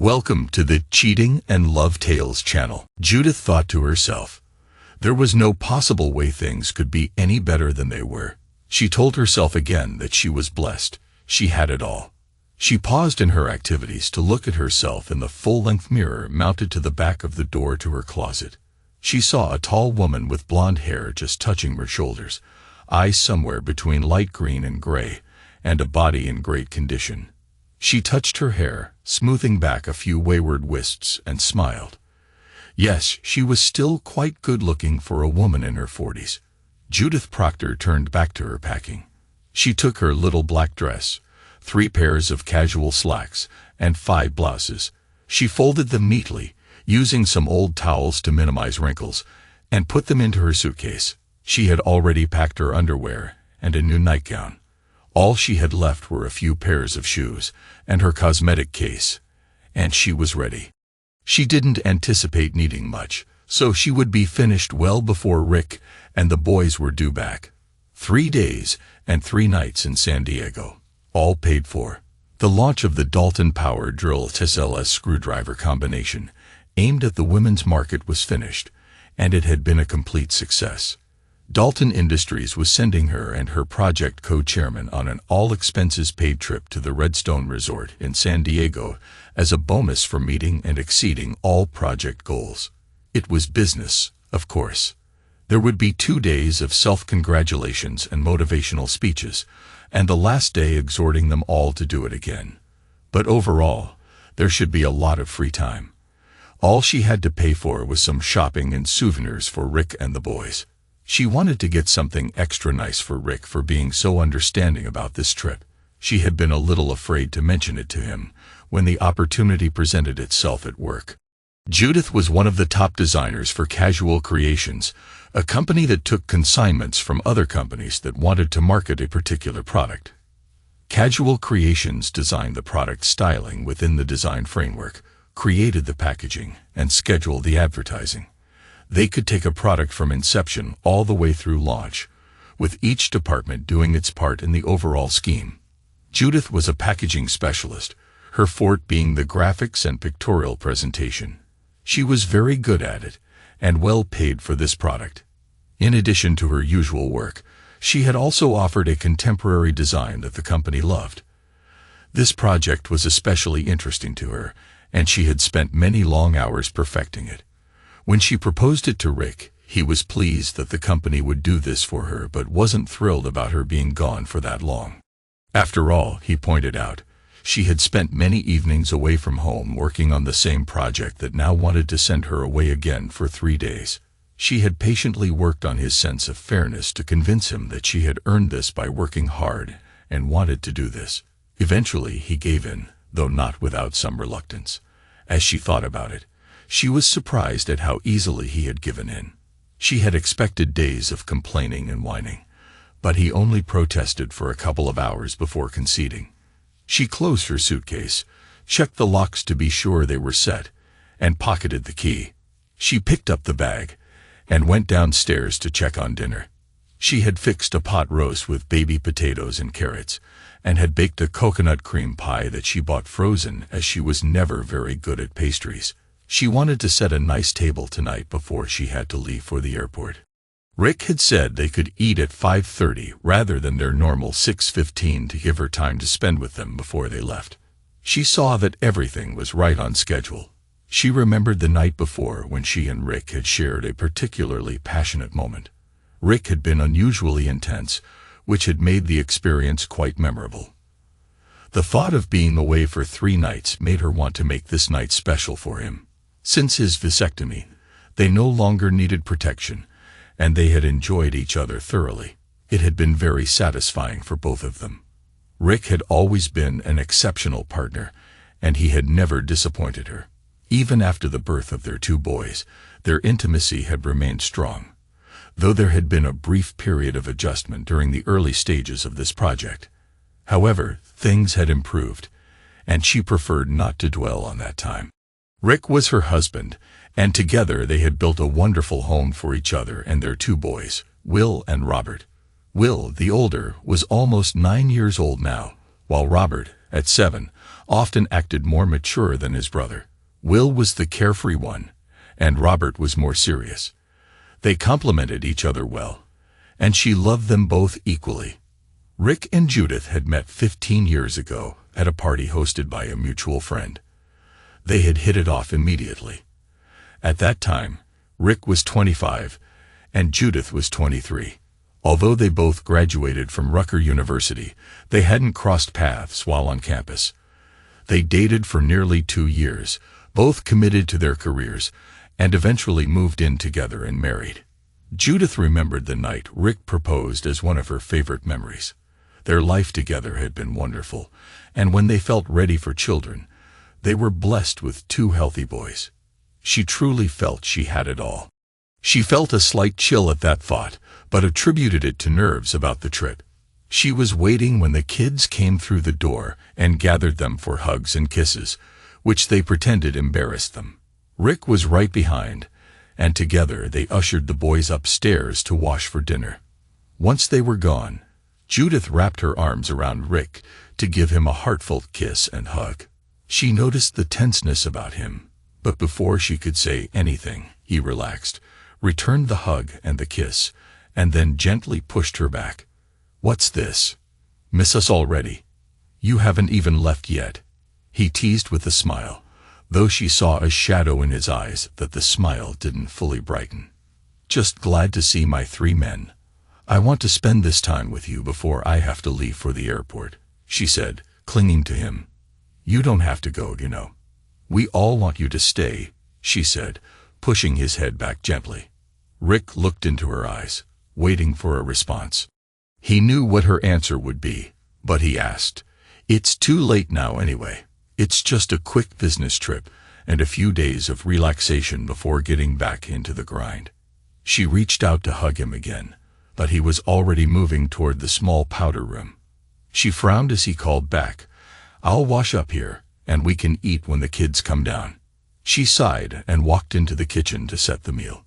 Welcome to the Cheating and Love Tales channel. Judith thought to herself, there was no possible way things could be any better than they were. She told herself again that she was blessed. She had it all. She paused in her activities to look at herself in the full-length mirror mounted to the back of the door to her closet. She saw a tall woman with blonde hair just touching her shoulders, eyes somewhere between light green and gray, and a body in great condition. She touched her hair, smoothing back a few wayward wisps, and smiled. Yes, she was still quite good-looking for a woman in her 40s. Judith Proctor turned back to her packing. She took her little black dress, 3 pairs of casual slacks, and 5 blouses. She folded them neatly, using some old towels to minimize wrinkles, and put them into her suitcase. She had already packed her underwear and a new nightgown. All she had left were a few pairs of shoes and her cosmetic case, and she was ready. She didn't anticipate needing much, so she would be finished well before Rick and the boys were due back. 3 days and 3 nights in San Diego, all paid for. The launch of the Dalton Power Drill SLS screwdriver combination aimed at the women's market was finished, and it had been a complete success. Dalton Industries was sending her and her project co-chairman on an all-expenses-paid trip to the Redstone Resort in San Diego as a bonus for meeting and exceeding all project goals. It was business, of course. There would be 2 days of self-congratulations and motivational speeches, and the last day exhorting them all to do it again. But overall, there should be a lot of free time. All she had to pay for was some shopping and souvenirs for Rick and the boys. She wanted to get something extra nice for Rick for being so understanding about this trip. She had been a little afraid to mention it to him when the opportunity presented itself at work. Judith was one of the top designers for Casual Creations, a company that took consignments from other companies that wanted to market a particular product. Casual Creations designed the product styling within the design framework, created the packaging, and scheduled the advertising. They could take a product from inception all the way through launch, with each department doing its part in the overall scheme. Judith was a packaging specialist, her forte being the graphics and pictorial presentation. She was very good at it, and well paid for this product. In addition to her usual work, she had also offered a contemporary design that the company loved. This project was especially interesting to her, and she had spent many long hours perfecting it. When she proposed it to Rick, he was pleased that the company would do this for her but wasn't thrilled about her being gone for that long. After all, he pointed out, she had spent many evenings away from home working on the same project that now wanted to send her away again for 3 days. She had patiently worked on his sense of fairness to convince him that she had earned this by working hard and wanted to do this. Eventually, he gave in, though not without some reluctance. As she thought about it, she was surprised at how easily he had given in. She had expected days of complaining and whining, but he only protested for a couple of hours before conceding. She closed her suitcase, checked the locks to be sure they were set, and pocketed the key. She picked up the bag and went downstairs to check on dinner. She had fixed a pot roast with baby potatoes and carrots, and had baked a coconut cream pie that she bought frozen as she was never very good at pastries. She wanted to set a nice table tonight before she had to leave for the airport. Rick had said they could eat at 5:30 rather than their normal 6:15 to give her time to spend with them before they left. She saw that everything was right on schedule. She remembered the night before when she and Rick had shared a particularly passionate moment. Rick had been unusually intense, which had made the experience quite memorable. The thought of being away for 3 nights made her want to make this night special for him. Since his vasectomy, they no longer needed protection, and they had enjoyed each other thoroughly. It had been very satisfying for both of them. Rick had always been an exceptional partner, and he had never disappointed her. Even after the birth of their 2 boys, their intimacy had remained strong, though there had been a brief period of adjustment during the early stages of this project. However, things had improved, and she preferred not to dwell on that time. Rick was her husband, and together they had built a wonderful home for each other and their 2 boys, Will and Robert. Will, the older, was almost 9 years old now, while Robert, at 7, often acted more mature than his brother. Will was the carefree one, and Robert was more serious. They complemented each other well, and she loved them both equally. Rick and Judith had met 15 years ago at a party hosted by a mutual friend. They had hit it off immediately. At that time, Rick was 25 and Judith was 23. Although they both graduated from Rutgers University, they hadn't crossed paths while on campus. They dated for nearly 2 years, both committed to their careers, and eventually moved in together and married. Judith remembered the night Rick proposed as one of her favorite memories. Their life together had been wonderful, and when they felt ready for children, they were blessed with 2 healthy boys. She truly felt she had it all. She felt a slight chill at that thought, but attributed it to nerves about the trip. She was waiting when the kids came through the door and gathered them for hugs and kisses, which they pretended embarrassed them. Rick was right behind, and together they ushered the boys upstairs to wash for dinner. Once they were gone, Judith wrapped her arms around Rick to give him a heartfelt kiss and hug. She noticed the tenseness about him, but before she could say anything, he relaxed, returned the hug and the kiss, and then gently pushed her back. "What's this? Miss us already? You haven't even left yet," he teased with a smile, though she saw a shadow in his eyes that the smile didn't fully brighten. "Just glad to see my 3 men. I want to spend this time with you before I have to leave for the airport," she said, clinging to him. "You don't have to go, you know. We all want you to stay," she said, pushing his head back gently. Rick looked into her eyes, waiting for a response. He knew what her answer would be, but he asked, "It's too late now anyway. It's just a quick business trip and a few days of relaxation before getting back into the grind." She reached out to hug him again, but he was already moving toward the small powder room. She frowned as he called back, "I'll wash up here, and we can eat when the kids come down." She sighed and walked into the kitchen to set the meal.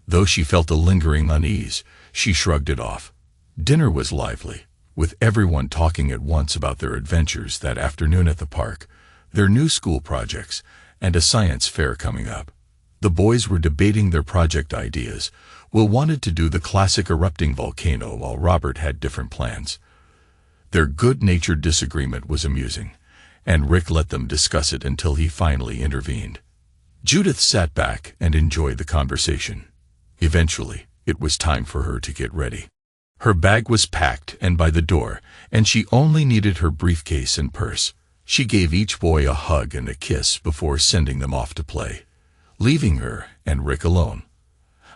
Though she felt a lingering unease, she shrugged it off. Dinner was lively, with everyone talking at once about their adventures that afternoon at the park, their new school projects, and a science fair coming up. The boys were debating their project ideas. Will wanted to do the classic erupting volcano while Robert had different plans. Their good-natured disagreement was amusing, and Rick let them discuss it until he finally intervened. Judith sat back and enjoyed the conversation. Eventually, it was time for her to get ready. Her bag was packed and by the door, and she only needed her briefcase and purse. She gave each boy a hug and a kiss before sending them off to play, leaving her and Rick alone.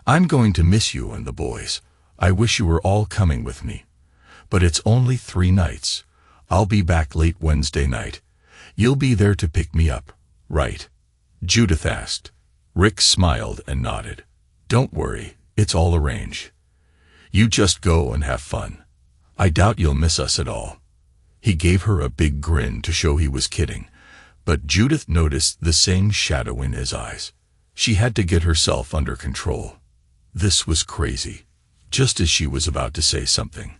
"I'm going to miss you and the boys. I wish you were all coming with me. But it's only 3 nights. I'll be back late Wednesday night. You'll be there to pick me up, right?" Judith asked. Rick smiled and nodded. "Don't worry, it's all arranged. You just go and have fun. I doubt you'll miss us at all." He gave her a big grin to show he was kidding, but Judith noticed the same shadow in his eyes. She had to get herself under control. This was crazy. Just as she was about to say something,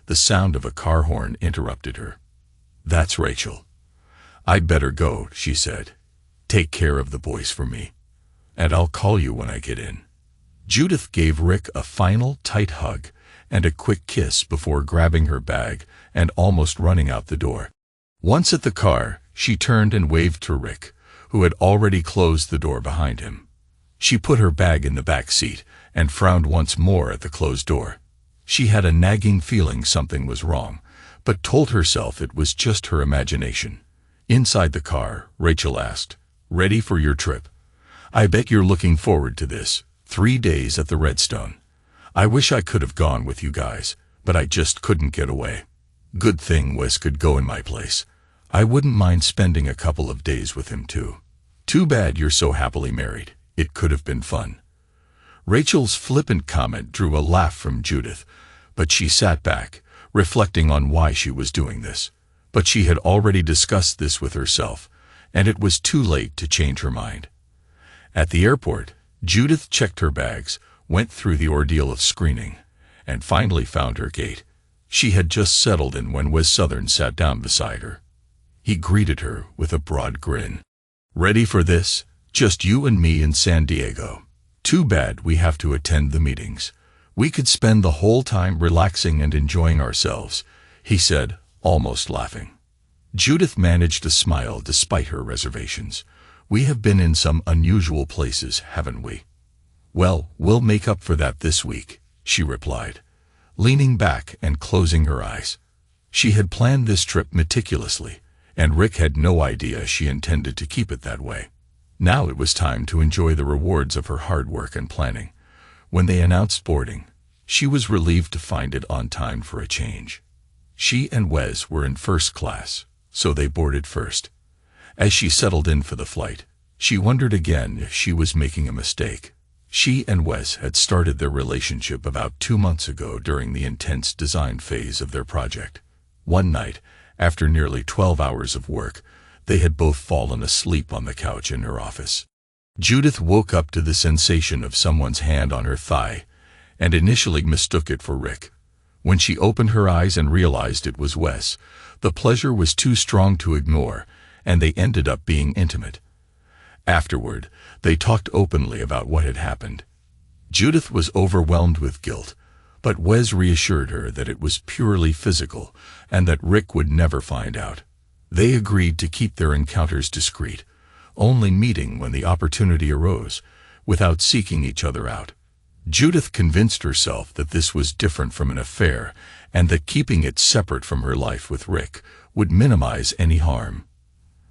the sound of a car horn interrupted her. "That's Rachel. I'd better go," she said. "Take care of the boys for me, and I'll call you when I get in." Judith gave Rick a final tight hug and a quick kiss before grabbing her bag and almost running out the door. Once at the car, she turned and waved to Rick, who had already closed the door behind him. She put her bag in the back seat and frowned once more at the closed door. She had a nagging feeling something was wrong, but told herself it was just her imagination. Inside the car, Rachel asked, "Ready for your trip? I bet you're looking forward to this. 3 days at the Redstone. I wish I could have gone with you guys, but I just couldn't get away. Good thing Wes could go in my place. I wouldn't mind spending a couple of days with him too. Too bad you're so happily married. It could have been fun." Rachel's flippant comment drew a laugh from Judith, but she sat back, reflecting on why she was doing this. But she had already discussed this with herself, and it was too late to change her mind. At the airport, Judith checked her bags, went through the ordeal of screening, and finally found her gate. She had just settled in when Wes Southern sat down beside her. He greeted her with a broad grin. "Ready for this? Just you and me in San Diego. Too bad we have to attend the meetings. We could spend the whole time relaxing and enjoying ourselves," he said, almost laughing. Judith managed to smile despite her reservations. "We have been in some unusual places, haven't we?" "Well, we'll make up for that this week," she replied, leaning back and closing her eyes. She had planned this trip meticulously, and Rick had no idea she intended to keep it that way. Now it was time to enjoy the rewards of her hard work and planning. When they announced boarding, she was relieved to find it on time for a change. She and Wes were in first class, so they boarded first. As she settled in for the flight, she wondered again if she was making a mistake. She and Wes had started their relationship about 2 months ago during the intense design phase of their project. One night, after nearly 12 hours of work, they had both fallen asleep on the couch in her office. Judith woke up to the sensation of someone's hand on her thigh, and initially mistook it for Rick. When she opened her eyes and realized it was Wes, the pleasure was too strong to ignore, and they ended up being intimate. Afterward, they talked openly about what had happened. Judith was overwhelmed with guilt, but Wes reassured her that it was purely physical and that Rick would never find out. They agreed to keep their encounters discreet, only meeting when the opportunity arose, without seeking each other out. Judith convinced herself that this was different from an affair and that keeping it separate from her life with Rick would minimize any harm.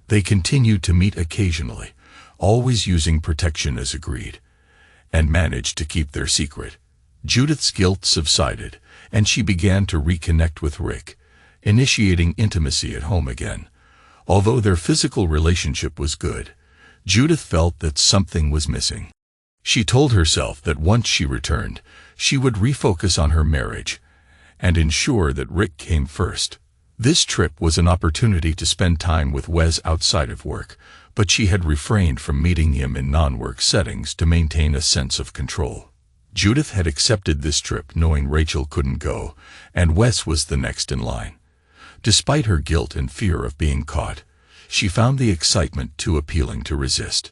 They continued to meet occasionally, always using protection as agreed, and managed to keep their secret. Judith's guilt subsided, and she began to reconnect with Rick, initiating intimacy at home again. Although their physical relationship was good, Judith felt that something was missing. She told herself that once she returned, she would refocus on her marriage and ensure that Rick came first. This trip was an opportunity to spend time with Wes outside of work, but she had refrained from meeting him in non-work settings to maintain a sense of control. Judith had accepted this trip knowing Rachel couldn't go, and Wes was the next in line. Despite her guilt and fear of being caught, she found the excitement too appealing to resist.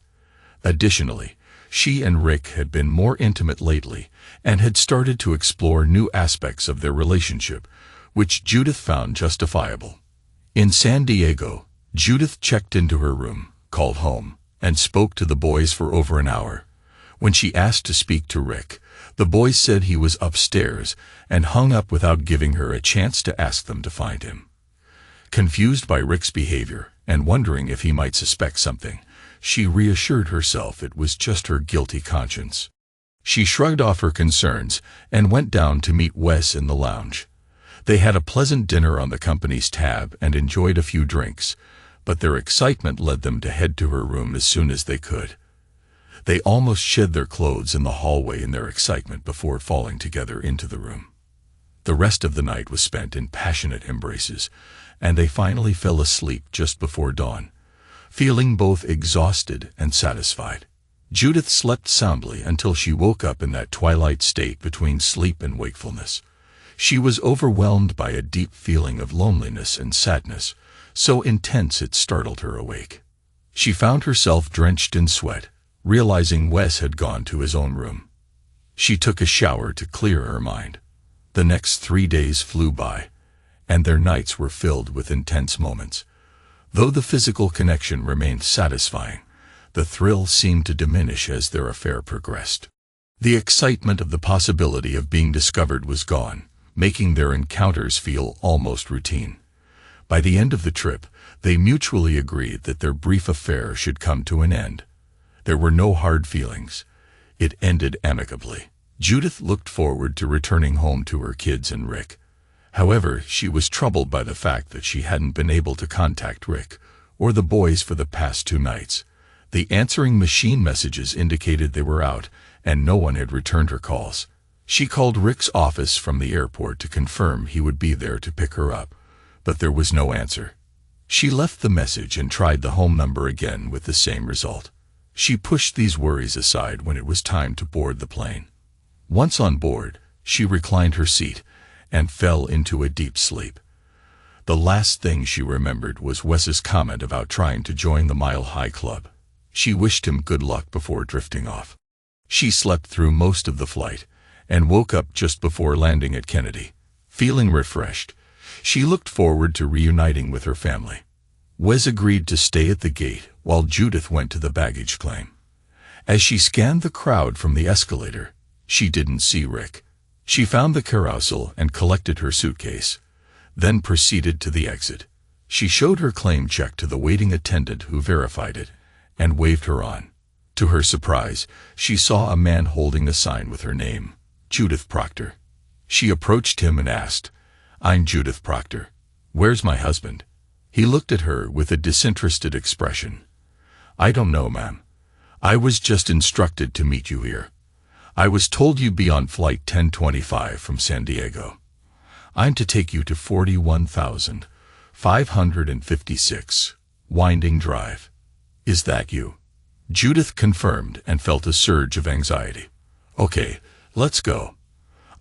Additionally, she and Rick had been more intimate lately and had started to explore new aspects of their relationship, which Judith found justifiable. In San Diego, Judith checked into her room, called home, and spoke to the boys for over an hour. When she asked to speak to Rick, the boys said he was upstairs and hung up without giving her a chance to ask them to find him. Confused by Rick's behavior and wondering if he might suspect something, she reassured herself it was just her guilty conscience. She shrugged off her concerns and went down to meet Wes in the lounge. They had a pleasant dinner on the company's tab and enjoyed a few drinks, but their excitement led them to head to her room as soon as they could. They almost shed their clothes in the hallway in their excitement before falling together into the room. The rest of the night was spent in passionate embraces, and they finally fell asleep just before dawn, feeling both exhausted and satisfied. Judith slept soundly until she woke up in that twilight state between sleep and wakefulness. She was overwhelmed by a deep feeling of loneliness and sadness, so intense it startled her awake. She found herself drenched in sweat, realizing Wes had gone to his own room. She took a shower to clear her mind. The next 3 days flew by, and their nights were filled with intense moments. Though the physical connection remained satisfying, the thrill seemed to diminish as their affair progressed. The excitement of the possibility of being discovered was gone, making their encounters feel almost routine. By the end of the trip, they mutually agreed that their brief affair should come to an end. There were no hard feelings. It ended amicably. Judith looked forward to returning home to her kids and Rick. However, she was troubled by the fact that she hadn't been able to contact Rick or the boys for the past 2 nights. The answering machine messages indicated they were out, and no one had returned her calls. She called Rick's office from the airport to confirm he would be there to pick her up, but there was no answer. She left the message and tried the home number again with the same result. She pushed these worries aside when it was time to board the plane. Once on board, she reclined her seat and fell into a deep sleep. The last thing she remembered was Wes's comment about trying to join the Mile High Club. She wished him good luck before drifting off. She slept through most of the flight and woke up just before landing at Kennedy. Feeling refreshed, she looked forward to reuniting with her family. Wes agreed to stay at the gate while Judith went to the baggage claim. As she scanned the crowd from the escalator, she didn't see Rick. She found the carousel and collected her suitcase, then proceeded to the exit. She showed her claim check to the waiting attendant who verified it and waved her on. To her surprise, she saw a man holding a sign with her name, Judith Proctor. She approached him and asked, "I'm Judith Proctor. Where's my husband?" He looked at her with a disinterested expression. "I don't know, ma'am. I was just instructed to meet you here. I was told you'd be on flight 1025 from San Diego. I'm to take you to 41,556 Winding Drive. Is that you?" Judith confirmed and felt a surge of anxiety. "Okay, let's go.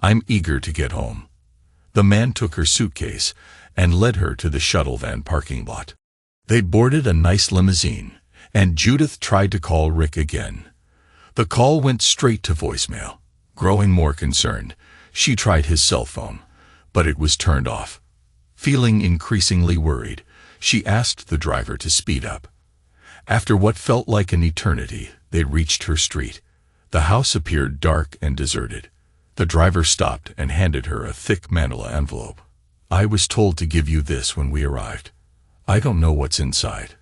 I'm eager to get home." The man took her suitcase and led her to the shuttle van parking lot. They boarded a nice limousine, and Judith tried to call Rick again. The call went straight to voicemail. Growing more concerned, she tried his cell phone, but it was turned off. Feeling increasingly worried, she asked the driver to speed up. After what felt like an eternity, they reached her street. The house appeared dark and deserted. The driver stopped and handed her a thick manila envelope. "I was told to give you this when we arrived. I don't know what's inside.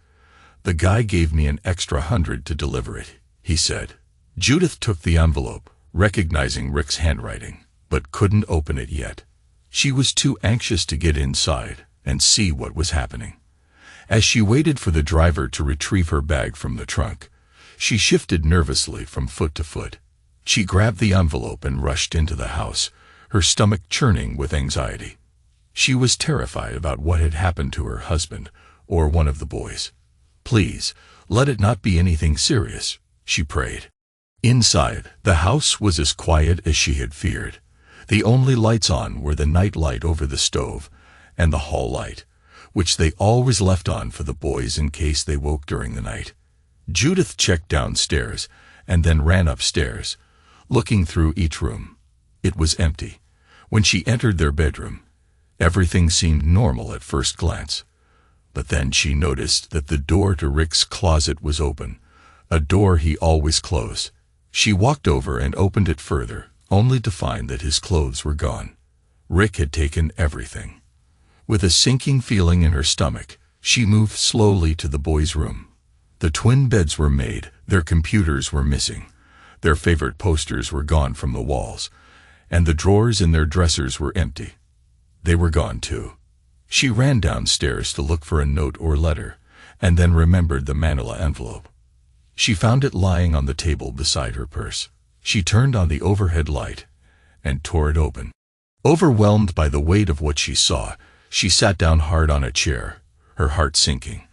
The guy gave me an extra $100 to deliver it," he said. Judith took the envelope, recognizing Rick's handwriting, but couldn't open it yet. She was too anxious to get inside and see what was happening. As she waited for the driver to retrieve her bag from the trunk, she shifted nervously from foot to foot. She grabbed the envelope and rushed into the house, her stomach churning with anxiety. She was terrified about what had happened to her husband or one of the boys. "Please, let it not be anything serious," she prayed. Inside, the house was as quiet as she had feared. The only lights on were the night light over the stove and the hall light, which they always left on for the boys in case they woke during the night. Judith checked downstairs and then ran upstairs, looking through each room. It was empty. When she entered their bedroom, everything seemed normal at first glance. But then she noticed that the door to Rick's closet was open, a door he always closed. She walked over and opened it further, only to find that his clothes were gone. Rick had taken everything. With a sinking feeling in her stomach, she moved slowly to the boys' room. The twin beds were made, their computers were missing, their favorite posters were gone from the walls, and the drawers in their dressers were empty. They were gone too. She ran downstairs to look for a note or letter, and then remembered the manila envelope. She found it lying on the table beside her purse. She turned on the overhead light and tore it open. Overwhelmed by the weight of what she saw, she sat down hard on a chair, her heart sinking.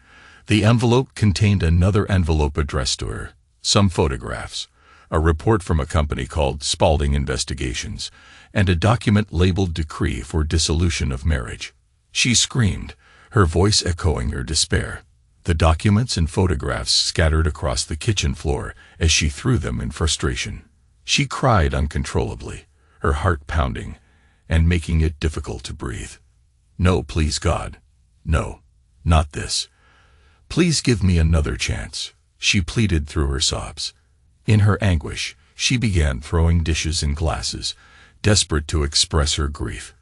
The envelope contained another envelope addressed to her, some photographs, a report from a company called Spaulding Investigations, and a document labeled Decree for Dissolution of Marriage. She screamed, her voice echoing her despair. The documents and photographs scattered across the kitchen floor as she threw them in frustration. She cried uncontrollably, her heart pounding and making it difficult to breathe. "No, please God. No, not this. Please give me another chance," she pleaded through her sobs. In her anguish, she began throwing dishes and glasses, desperate to express her grief.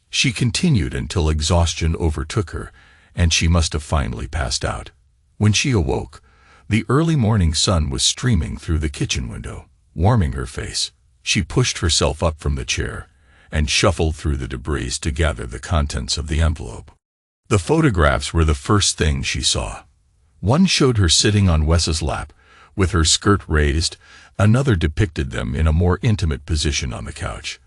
She continued until exhaustion overtook her, and she must have finally passed out. When she awoke, the early morning sun was streaming through the kitchen window, warming her face. She pushed herself up from the chair and shuffled through the debris to gather the contents of the envelope. The photographs were the first thing she saw. One showed her sitting on Wes's lap, with her skirt raised. Another depicted them in a more intimate position on the couch.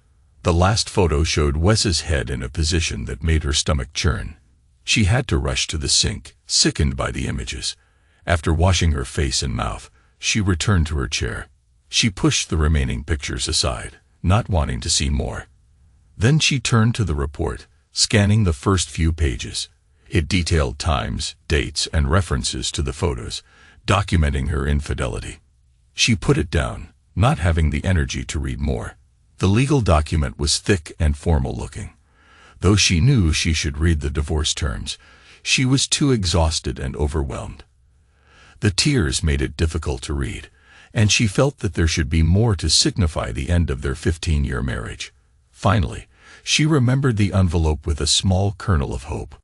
The last photo showed Wes's head in a position that made her stomach churn. She had to rush to the sink, sickened by the images. After washing her face and mouth, she returned to her chair. She pushed the remaining pictures aside, not wanting to see more. Then she turned to the report, scanning the first few pages. It detailed times, dates, and references to the photos, documenting her infidelity. She put it down, not having the energy to read more. The legal document was thick and formal-looking. Though she knew she should read the divorce terms, she was too exhausted and overwhelmed. The tears made it difficult to read, and she felt that there should be more to signify the end of their 15-year marriage. Finally, she remembered the envelope with a small kernel of hope.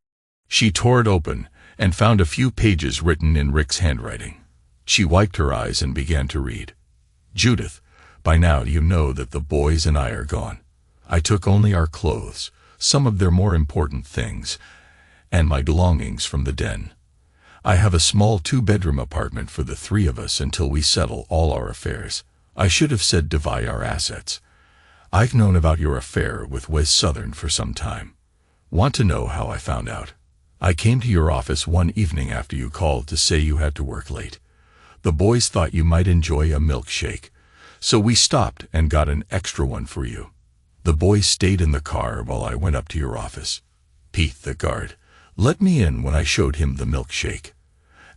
She tore it open and found a few pages written in Rick's handwriting. She wiped her eyes and began to read. Judith, by now you know that the boys and I are gone. I took only our clothes, some of their more important things, and my belongings from the den. I have a small 2-bedroom apartment for the 3 of us until we settle all our affairs. I should have said divide our assets. I've known about your affair with Wes Southern for some time. Want to know how I found out? I came to your office one evening after you called to say you had to work late. The boys thought you might enjoy a milkshake, so we stopped and got an extra one for you. The boys stayed in the car while I went up to your office. Pete, the guard, let me in when I showed him the milkshake.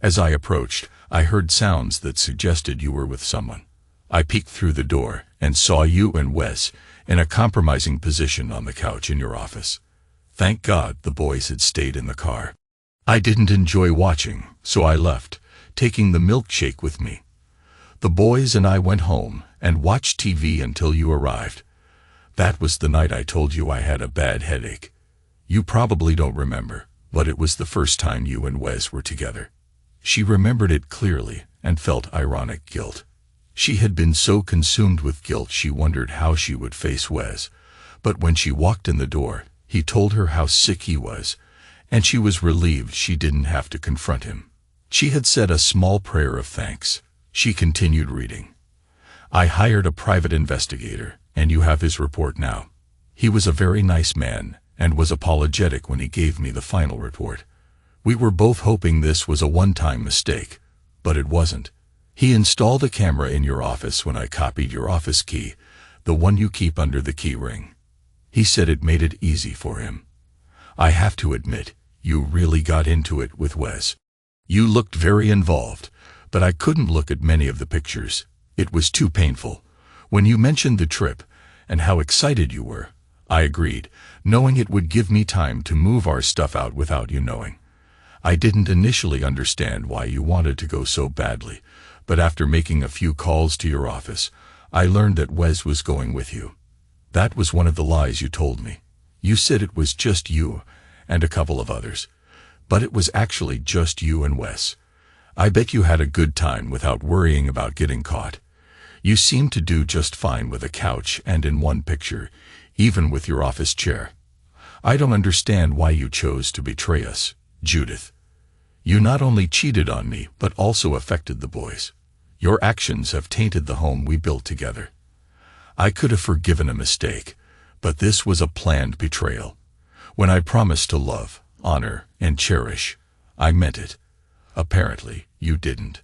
As I approached, I heard sounds that suggested you were with someone. I peeked through the door and saw you and Wes in a compromising position on the couch in your office. Thank God the boys had stayed in the car. I didn't enjoy watching, so I left, taking the milkshake with me. The boys and I went home and watched TV until you arrived. That was the night I told you I had a bad headache. You probably don't remember, but it was the first time you and Wes were together. She remembered it clearly and felt ironic guilt. She had been so consumed with guilt she wondered how she would face Wes, but when she walked in the door, he told her how sick he was, and she was relieved she didn't have to confront him. She had said a small prayer of thanks. She continued reading. I hired a private investigator, and you have his report now. He was a very nice man, and was apologetic when he gave me the final report. We were both hoping this was a one-time mistake, but it wasn't. He installed a camera in your office when I copied your office key, the one you keep under the key ring. He said it made it easy for him. I have to admit, you really got into it with Wes. You looked very involved, but I couldn't look at many of the pictures. It was too painful. When you mentioned the trip, and how excited you were, I agreed, knowing it would give me time to move our stuff out without you knowing. I didn't initially understand why you wanted to go so badly, but after making a few calls to your office, I learned that Wes was going with you. That was one of the lies you told me. You said it was just you and a couple of others, but it was actually just you and Wes. I bet you had a good time without worrying about getting caught. You seemed to do just fine with a couch and in one picture, even with your office chair. I don't understand why you chose to betray us, Judith. You not only cheated on me, but also affected the boys. Your actions have tainted the home we built together. I could have forgiven a mistake, but this was a planned betrayal. When I promised to love, honor, and cherish, I meant it. Apparently, you didn't.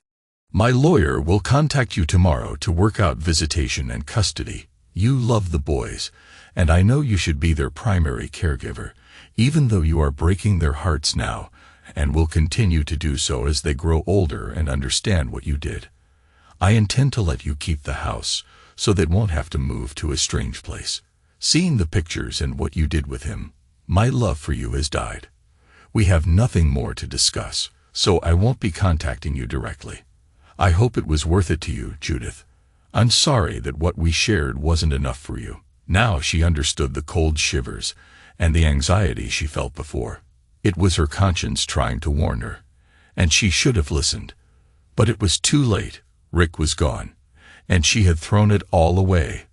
My lawyer will contact you tomorrow to work out visitation and custody. You love the boys, and I know you should be their primary caregiver, even though you are breaking their hearts now, and will continue to do so as they grow older and understand what you did. I intend to let you keep the house, so they won't have to move to a strange place. Seeing the pictures and what you did with him, my love for you has died. We have nothing more to discuss, so I won't be contacting you directly. I hope it was worth it to you, Judith. I'm sorry that what we shared wasn't enough for you. Now she understood the cold shivers and the anxiety she felt before. It was her conscience trying to warn her, and she should have listened. But it was too late. Rick was gone, and she had thrown it all away.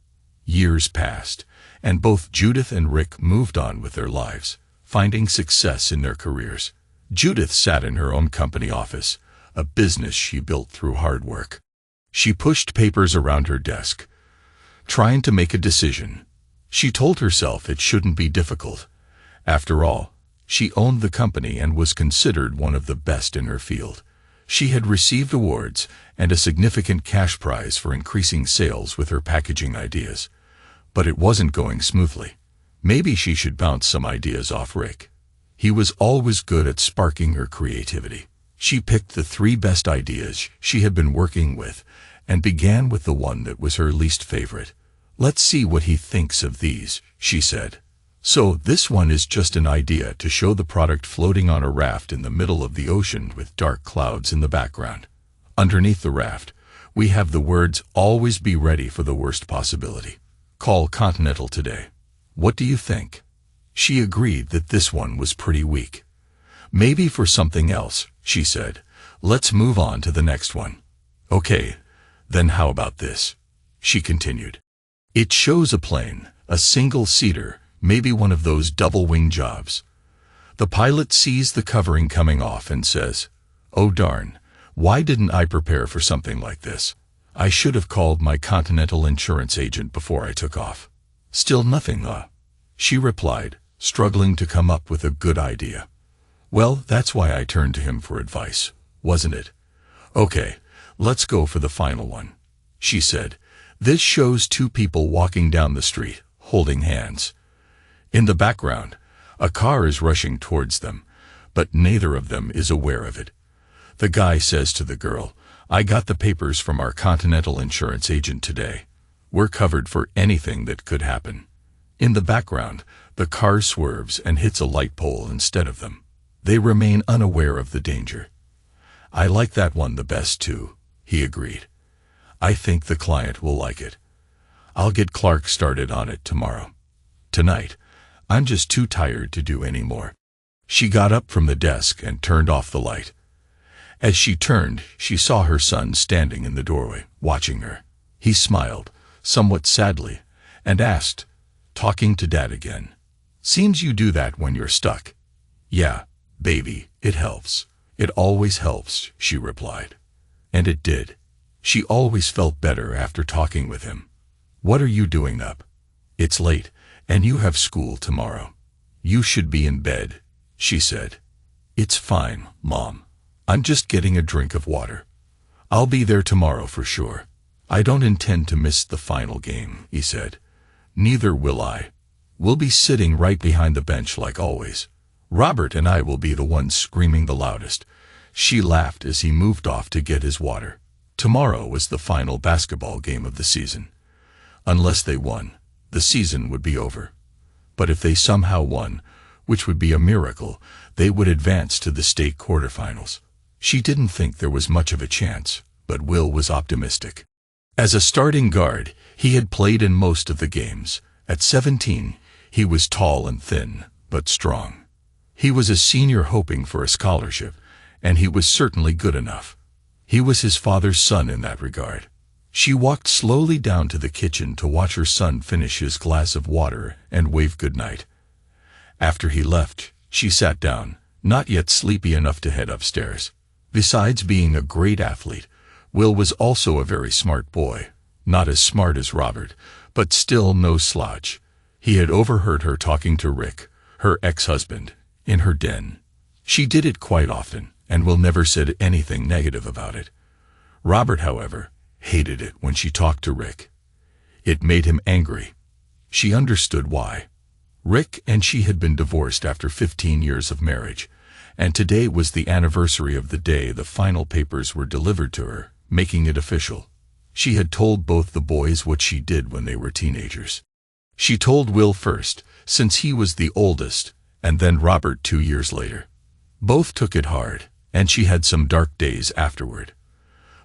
Years passed, and both Judith and Rick moved on with their lives, finding success in their careers. Judith sat in her own company office, a business she built through hard work. She pushed papers around her desk, trying to make a decision. She told herself it shouldn't be difficult. After all, she owned the company and was considered one of the best in her field. She had received awards and a significant cash prize for increasing sales with her packaging ideas. But it wasn't going smoothly. Maybe she should bounce some ideas off Rick. He was always good at sparking her creativity. She picked the 3 best ideas she had been working with and began with the one that was her least favorite. "Let's see what he thinks of these," she said. "So this one is just an idea to show the product floating on a raft in the middle of the ocean with dark clouds in the background. Underneath the raft, we have the words, 'Always be ready for the worst possibility. Call Continental today.' What do you think?" She agreed that this one was pretty weak. "Maybe for something else," she said. "Let's move on to the next one." "Okay, then how about this?" she continued. "It shows a plane, a single-seater, maybe one of those double-wing jobs. The pilot sees the covering coming off and says, 'Oh darn, why didn't I prepare for something like this? I should have called my Continental insurance agent before I took off.' Still nothing, huh?" she replied, struggling to come up with a good idea. "Well, that's why I turned to him for advice, wasn't it? Okay, let's go for the final one," she said. "This shows 2 people walking down the street, holding hands. In the background, a car is rushing towards them, but neither of them is aware of it. The guy says to the girl, 'I got the papers from our Continental insurance agent today. We're covered for anything that could happen.' In the background, the car swerves and hits a light pole instead of them. They remain unaware of the danger." "I like that one the best too," he agreed. "I think the client will like it. I'll get Clark started on it tomorrow. Tonight, I'm just too tired to do any more." She got up from the desk and turned off the light. As she turned, she saw her son standing in the doorway, watching her. He smiled, somewhat sadly, and asked, "Talking to Dad again? Seems you do that when you're stuck." "Yeah, baby, it helps. It always helps," she replied. And it did. She always felt better after talking with him. "What are you doing up? It's late, and you have school tomorrow. You should be in bed," she said. "It's fine, Mom. I'm just getting a drink of water. I'll be there tomorrow for sure." "I don't intend to miss the final game," he said. "Neither will I. We'll be sitting right behind the bench like always. Robert and I will be the ones screaming the loudest." She laughed as he moved off to get his water. Tomorrow was the final basketball game of the season. Unless they won, the season would be over. But if they somehow won, which would be a miracle, they would advance to the state quarterfinals. She didn't think there was much of a chance, but Will was optimistic. As a starting guard, he had played in most of the games. At 17, he was tall and thin, but strong. He was a senior hoping for a scholarship, and he was certainly good enough. He was his father's son in that regard. She walked slowly down to the kitchen to watch her son finish his glass of water and wave goodnight. After he left, she sat down, not yet sleepy enough to head upstairs. Besides being a great athlete, Will was also a very smart boy. Not as smart as Robert, but still no slouch. He had overheard her talking to Rick, her ex-husband, in her den. She did it quite often, and Will never said anything negative about it. Robert, however, hated it when she talked to Rick. It made him angry. She understood why. Rick and she had been divorced after 15 years of marriage, and today was the anniversary of the day the final papers were delivered to her, making it official. She had told both the boys what she did when they were teenagers. She told Will first, since he was the oldest, and then Robert 2 years later. Both took it hard, and she had some dark days afterward.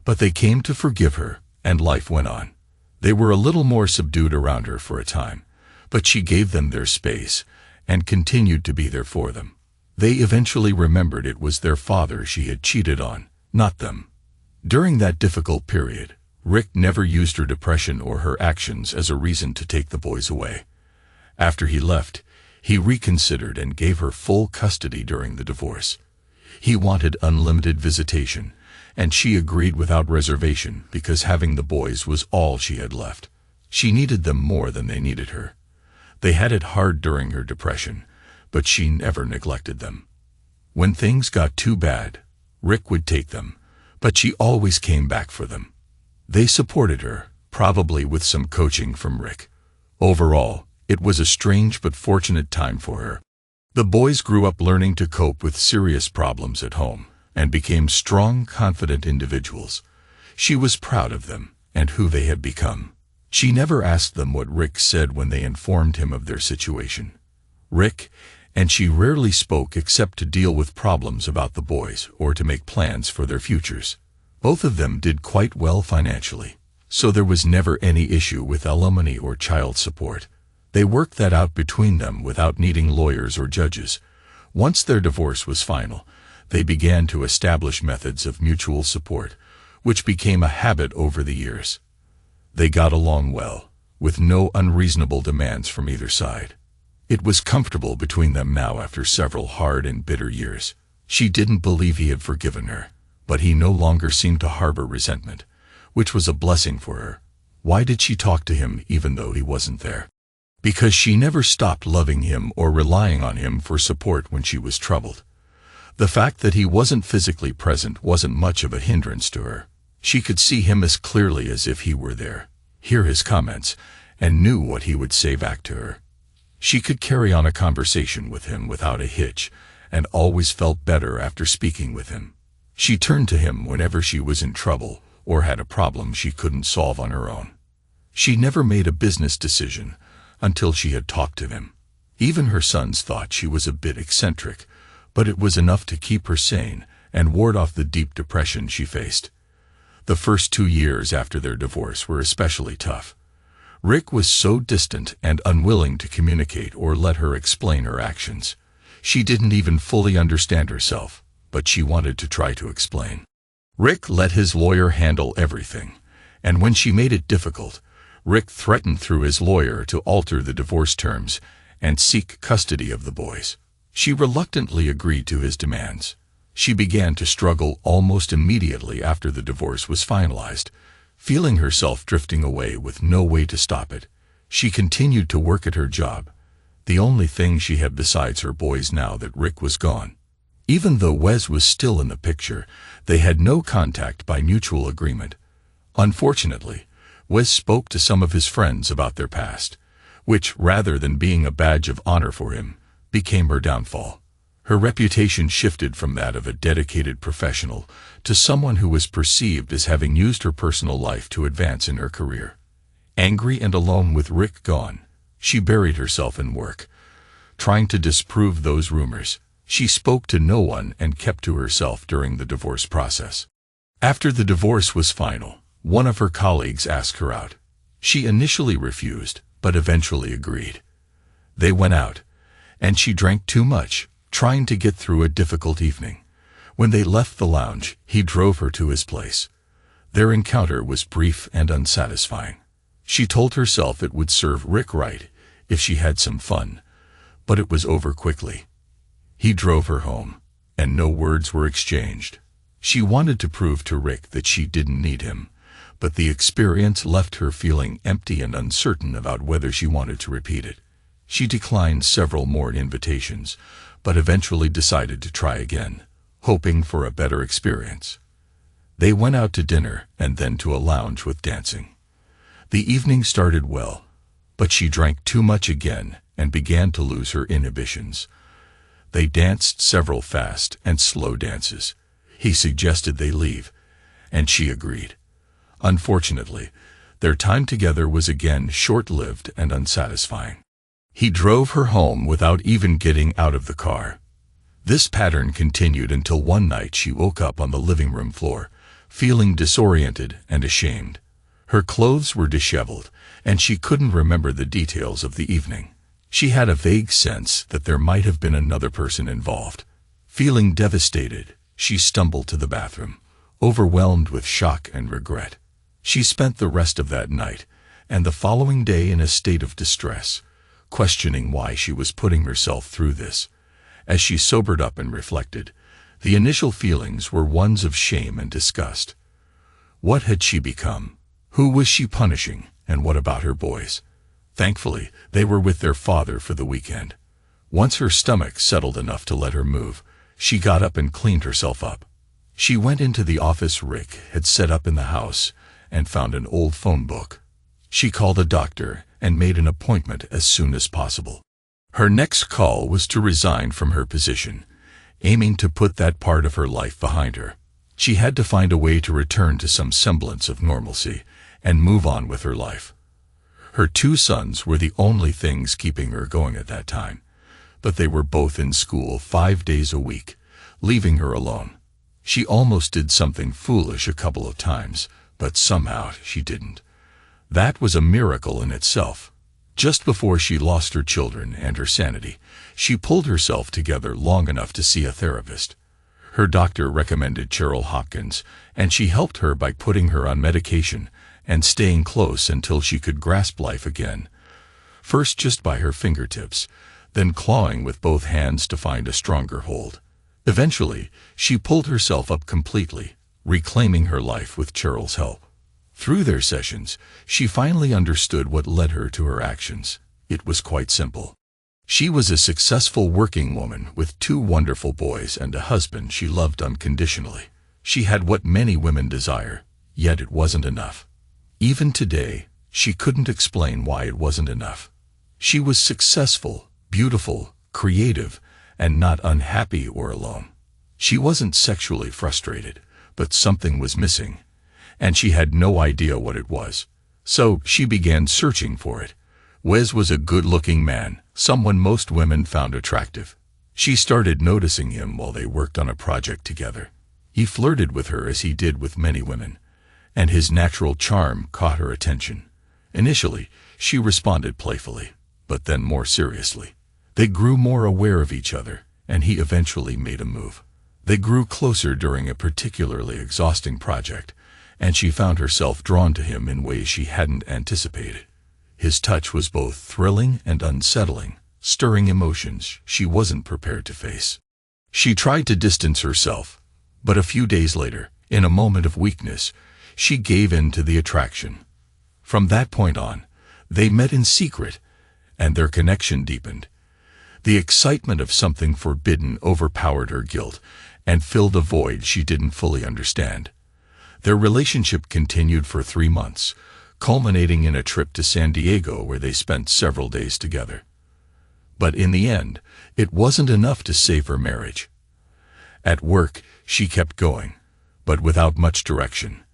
But they came to forgive her, and life went on. They were a little more subdued around her for a time, but she gave them their space, and continued to be there for them. They eventually remembered it was their father she had cheated on, not them. During that difficult period, Rick never used her depression or her actions as a reason to take the boys away. After he left, he reconsidered and gave her full custody during the divorce. He wanted unlimited visitation, and she agreed without reservation because having the boys was all she had left. She needed them more than they needed her. They had it hard during her depression, but she never neglected them. When things got too bad, Rick would take them, but she always came back for them. They supported her, probably with some coaching from Rick. Overall, It was a strange but fortunate time for her. The boys grew up learning to cope with serious problems at home and became strong, confident individuals. She was proud of them and who they had become. She never asked them what Rick said when they informed him of their situation. Rick and she rarely spoke except to deal with problems about the boys or to make plans for their futures. Both of them did quite well financially, so there was never any issue with alimony or child support. They worked that out between them without needing lawyers or judges. Once their divorce was final, they began to establish methods of mutual support, which became a habit over the years. They got along well, with no unreasonable demands from either side. It was comfortable between them now after several hard and bitter years. She didn't believe he had forgiven her, but he no longer seemed to harbor resentment, which was a blessing for her. Why did she talk to him even though he wasn't there? Because she never stopped loving him or relying on him for support when she was troubled. The fact that he wasn't physically present wasn't much of a hindrance to her. She could see him as clearly as if he were there, hear his comments, and knew what he would say back to her. She could carry on a conversation with him without a hitch, and always felt better after speaking with him. She turned to him whenever she was in trouble or had a problem she couldn't solve on her own. She never made a business decision until she had talked to him. Even her sons thought she was a bit eccentric, but it was enough to keep her sane and ward off the deep depression she faced. The first 2 years after their divorce were especially tough. Rick was so distant and unwilling to communicate or let her explain her actions. She didn't even fully understand herself, but she wanted to try to explain. Rick let his lawyer handle everything, and when she made it difficult, Rick threatened through his lawyer to alter the divorce terms and seek custody of the boys. She reluctantly agreed to his demands. She began to struggle almost immediately after the divorce was finalized, feeling herself drifting away with no way to stop it. She continued to work at her job, the only thing she had besides her boys now that Rick was gone. Even though Wes was still in the picture, they had no contact by mutual agreement. Unfortunately, Wes spoke to some of his friends about their past, which, rather than being a badge of honor for him, became her downfall. Her reputation shifted from that of a dedicated professional to someone who was perceived as having used her personal life to advance in her career. Angry and alone with Rick gone, she buried herself in work, trying to disprove those rumors. She spoke to no one and kept to herself during the divorce process. After the divorce was final, one of her colleagues asked her out. She initially refused, but eventually agreed. They went out, and she drank too much, trying to get through a difficult evening. When they left the lounge, he drove her to his place. Their encounter was brief and unsatisfying. She told herself it would serve Rick right if she had some fun, but it was over quickly. He drove her home, and no words were exchanged. She wanted to prove to Rick that she didn't need him, but the experience left her feeling empty and uncertain about whether she wanted to repeat it. She declined several more invitations, but eventually decided to try again, hoping for a better experience. They went out to dinner and then to a lounge with dancing. The evening started well, but she drank too much again and began to lose her inhibitions. They danced several fast and slow dances. He suggested they leave, and she agreed. Unfortunately, their time together was again short-lived and unsatisfying. He drove her home without even getting out of the car. This pattern continued until one night she woke up on the living room floor, feeling disoriented and ashamed. Her clothes were disheveled, and she couldn't remember the details of the evening. She had a vague sense that there might have been another person involved. Feeling devastated, she stumbled to the bathroom, overwhelmed with shock and regret. She spent the rest of that night and the following day in a state of distress, questioning why she was putting herself through this. As she sobered up and reflected, the initial feelings were ones of shame and disgust. What had she become? Who was she punishing, and what about her boys? Thankfully, they were with their father for the weekend. Once her stomach settled enough to let her move, she got up and cleaned herself up. She went into the office Rick had set up in the house and found an old phone book. She called a doctor and made an appointment as soon as possible. Her next call was to resign from her position, aiming to put that part of her life behind her. She had to find a way to return to some semblance of normalcy and move on with her life. Her 2 sons were the only things keeping her going at that time, but they were both in school 5 days a week, leaving her alone. She almost did something foolish a couple of times, but somehow she didn't. That was a miracle in itself. Just before she lost her children and her sanity, she pulled herself together long enough to see a therapist. Her doctor recommended Cheryl Hopkins, and she helped her by putting her on medication and staying close until she could grasp life again. First just by her fingertips, then clawing with both hands to find a stronger hold. Eventually, she pulled herself up completely, reclaiming her life with Cheryl's help. Through their sessions, she finally understood what led her to her actions. It was quite simple. She was a successful working woman with 2 wonderful boys and a husband she loved unconditionally. She had what many women desire, yet it wasn't enough. Even today, she couldn't explain why it wasn't enough. She was successful, beautiful, creative, and not unhappy or alone. She wasn't sexually frustrated, but something was missing, and she had no idea what it was. So she began searching for it. Wes was a good-looking man, someone most women found attractive. She started noticing him while they worked on a project together. He flirted with her as he did with many women, and his natural charm caught her attention. Initially, she responded playfully, but then more seriously. They grew more aware of each other, and he eventually made a move. They grew closer during a particularly exhausting project, and she found herself drawn to him in ways she hadn't anticipated. His touch was both thrilling and unsettling, stirring emotions she wasn't prepared to face. She tried to distance herself, but a few days later, in a moment of weakness, she gave in to the attraction. From that point on, they met in secret, and their connection deepened. The excitement of something forbidden overpowered her guilt and filled a void she didn't fully understand. Their relationship continued for 3 months, culminating in a trip to San Diego where they spent several days together. But in the end, it wasn't enough to save her marriage. At work, she kept going, but without much direction.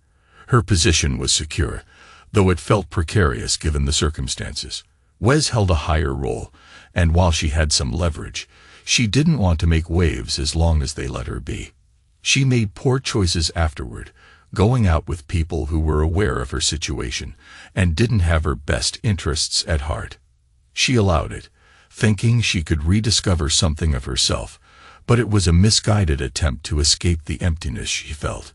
Her position was secure, though it felt precarious given the circumstances. Wes held a higher role, and while she had some leverage, she didn't want to make waves as long as they let her be. She made poor choices afterward, going out with people who were aware of her situation and didn't have her best interests at heart. She allowed it, thinking she could rediscover something of herself, but it was a misguided attempt to escape the emptiness she felt.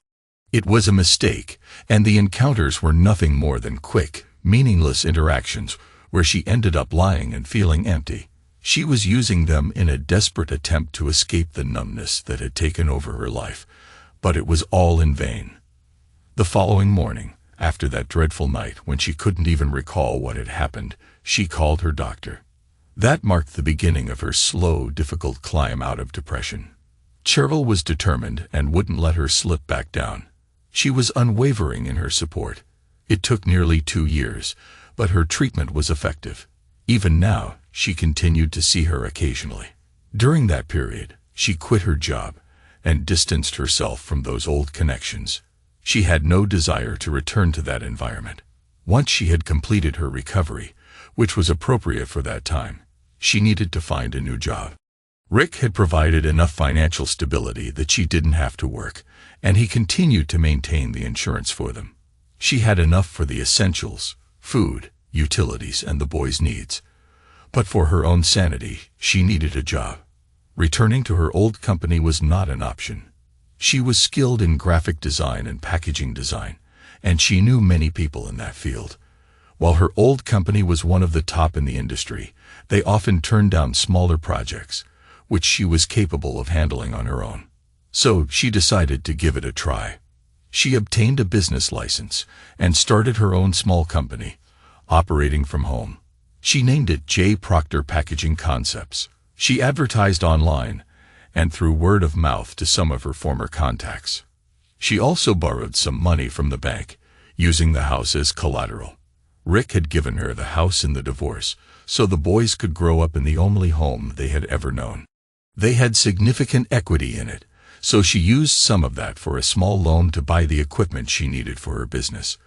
It was a mistake, and the encounters were nothing more than quick, meaningless interactions where she ended up lying and feeling empty. She was using them in a desperate attempt to escape the numbness that had taken over her life, but it was all in vain. The following morning, after that dreadful night when she couldn't even recall what had happened, she called her doctor. That marked the beginning of her slow, difficult climb out of depression. Cheryl was determined and wouldn't let her slip back down. She was unwavering in her support. It took nearly 2 years, but her treatment was effective. Even now, she continued to see her occasionally. During that period, she quit her job and distanced herself from those old connections. She had no desire to return to that environment. Once she had completed her recovery, which was appropriate for that time, she needed to find a new job. Rick had provided enough financial stability that she didn't have to work, and he continued to maintain the insurance for them. She had enough for the essentials, food, utilities, and the boys' needs. But for her own sanity, she needed a job. Returning to her old company was not an option. She was skilled in graphic design and packaging design, and she knew many people in that field. While her old company was one of the top in the industry, they often turned down smaller projects, which she was capable of handling on her own. So she decided to give it a try. She obtained a business license and started her own small company, operating from home. She named it J. Proctor Packaging Concepts. She advertised online and through word of mouth to some of her former contacts. She also borrowed some money from the bank, using the house as collateral. Rick had given her the house in the divorce, so the boys could grow up in the only home they had ever known. They had significant equity in it, so she used some of that for a small loan to buy the equipment she needed for her business.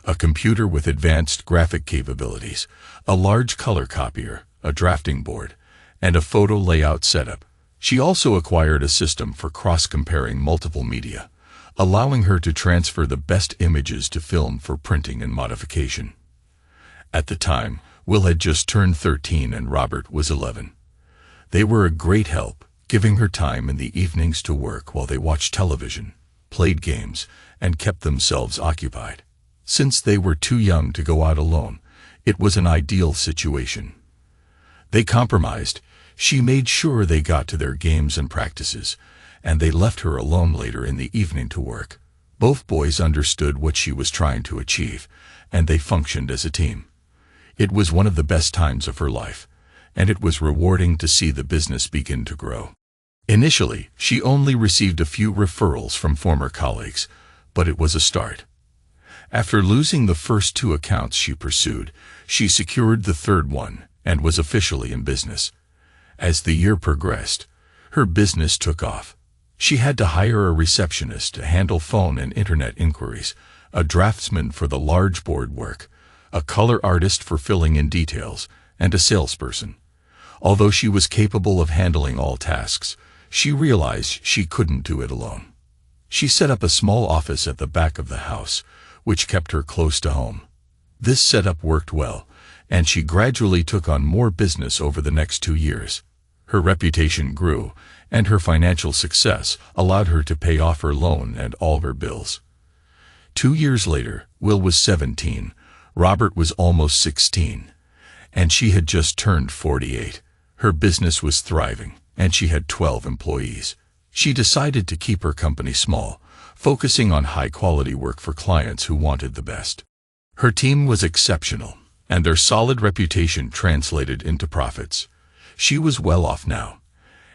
A computer with advanced graphic capabilities, a large color copier, a drafting board, and a photo layout setup. She also acquired a system for cross-comparing multiple media, allowing her to transfer the best images to film for printing and modification. At the time, Will had just turned 13 and Robert was 11. They were a great help, giving her time in the evenings to work while they watched television, played games, and kept themselves occupied. Since they were too young to go out alone, it was an ideal situation. They compromised. She made sure they got to their games and practices, and they left her alone later in the evening to work. Both boys understood what she was trying to achieve, and they functioned as a team. It was one of the best times of her life, and it was rewarding to see the business begin to grow. Initially, she only received a few referrals from former colleagues, but it was a start. After losing the first 2 accounts she pursued, she secured the third one and was officially in business. As the year progressed, her business took off. She had to hire a receptionist to handle phone and internet inquiries, a draftsman for the large board work, a color artist for filling in details, and a salesperson. Although she was capable of handling all tasks, she realized she couldn't do it alone. She set up a small office at the back of the house, which kept her close to home. This setup worked well, and she gradually took on more business over the next 2 years. Her reputation grew, and her financial success allowed her to pay off her loan and all her bills. 2 years later, Will was 17, Robert was almost 16, and she had just turned 48. Her business was thriving, and she had 12 employees. She decided to keep her company small, focusing on high-quality work for clients who wanted the best. Her team was exceptional, and their solid reputation translated into profits. She was well off now,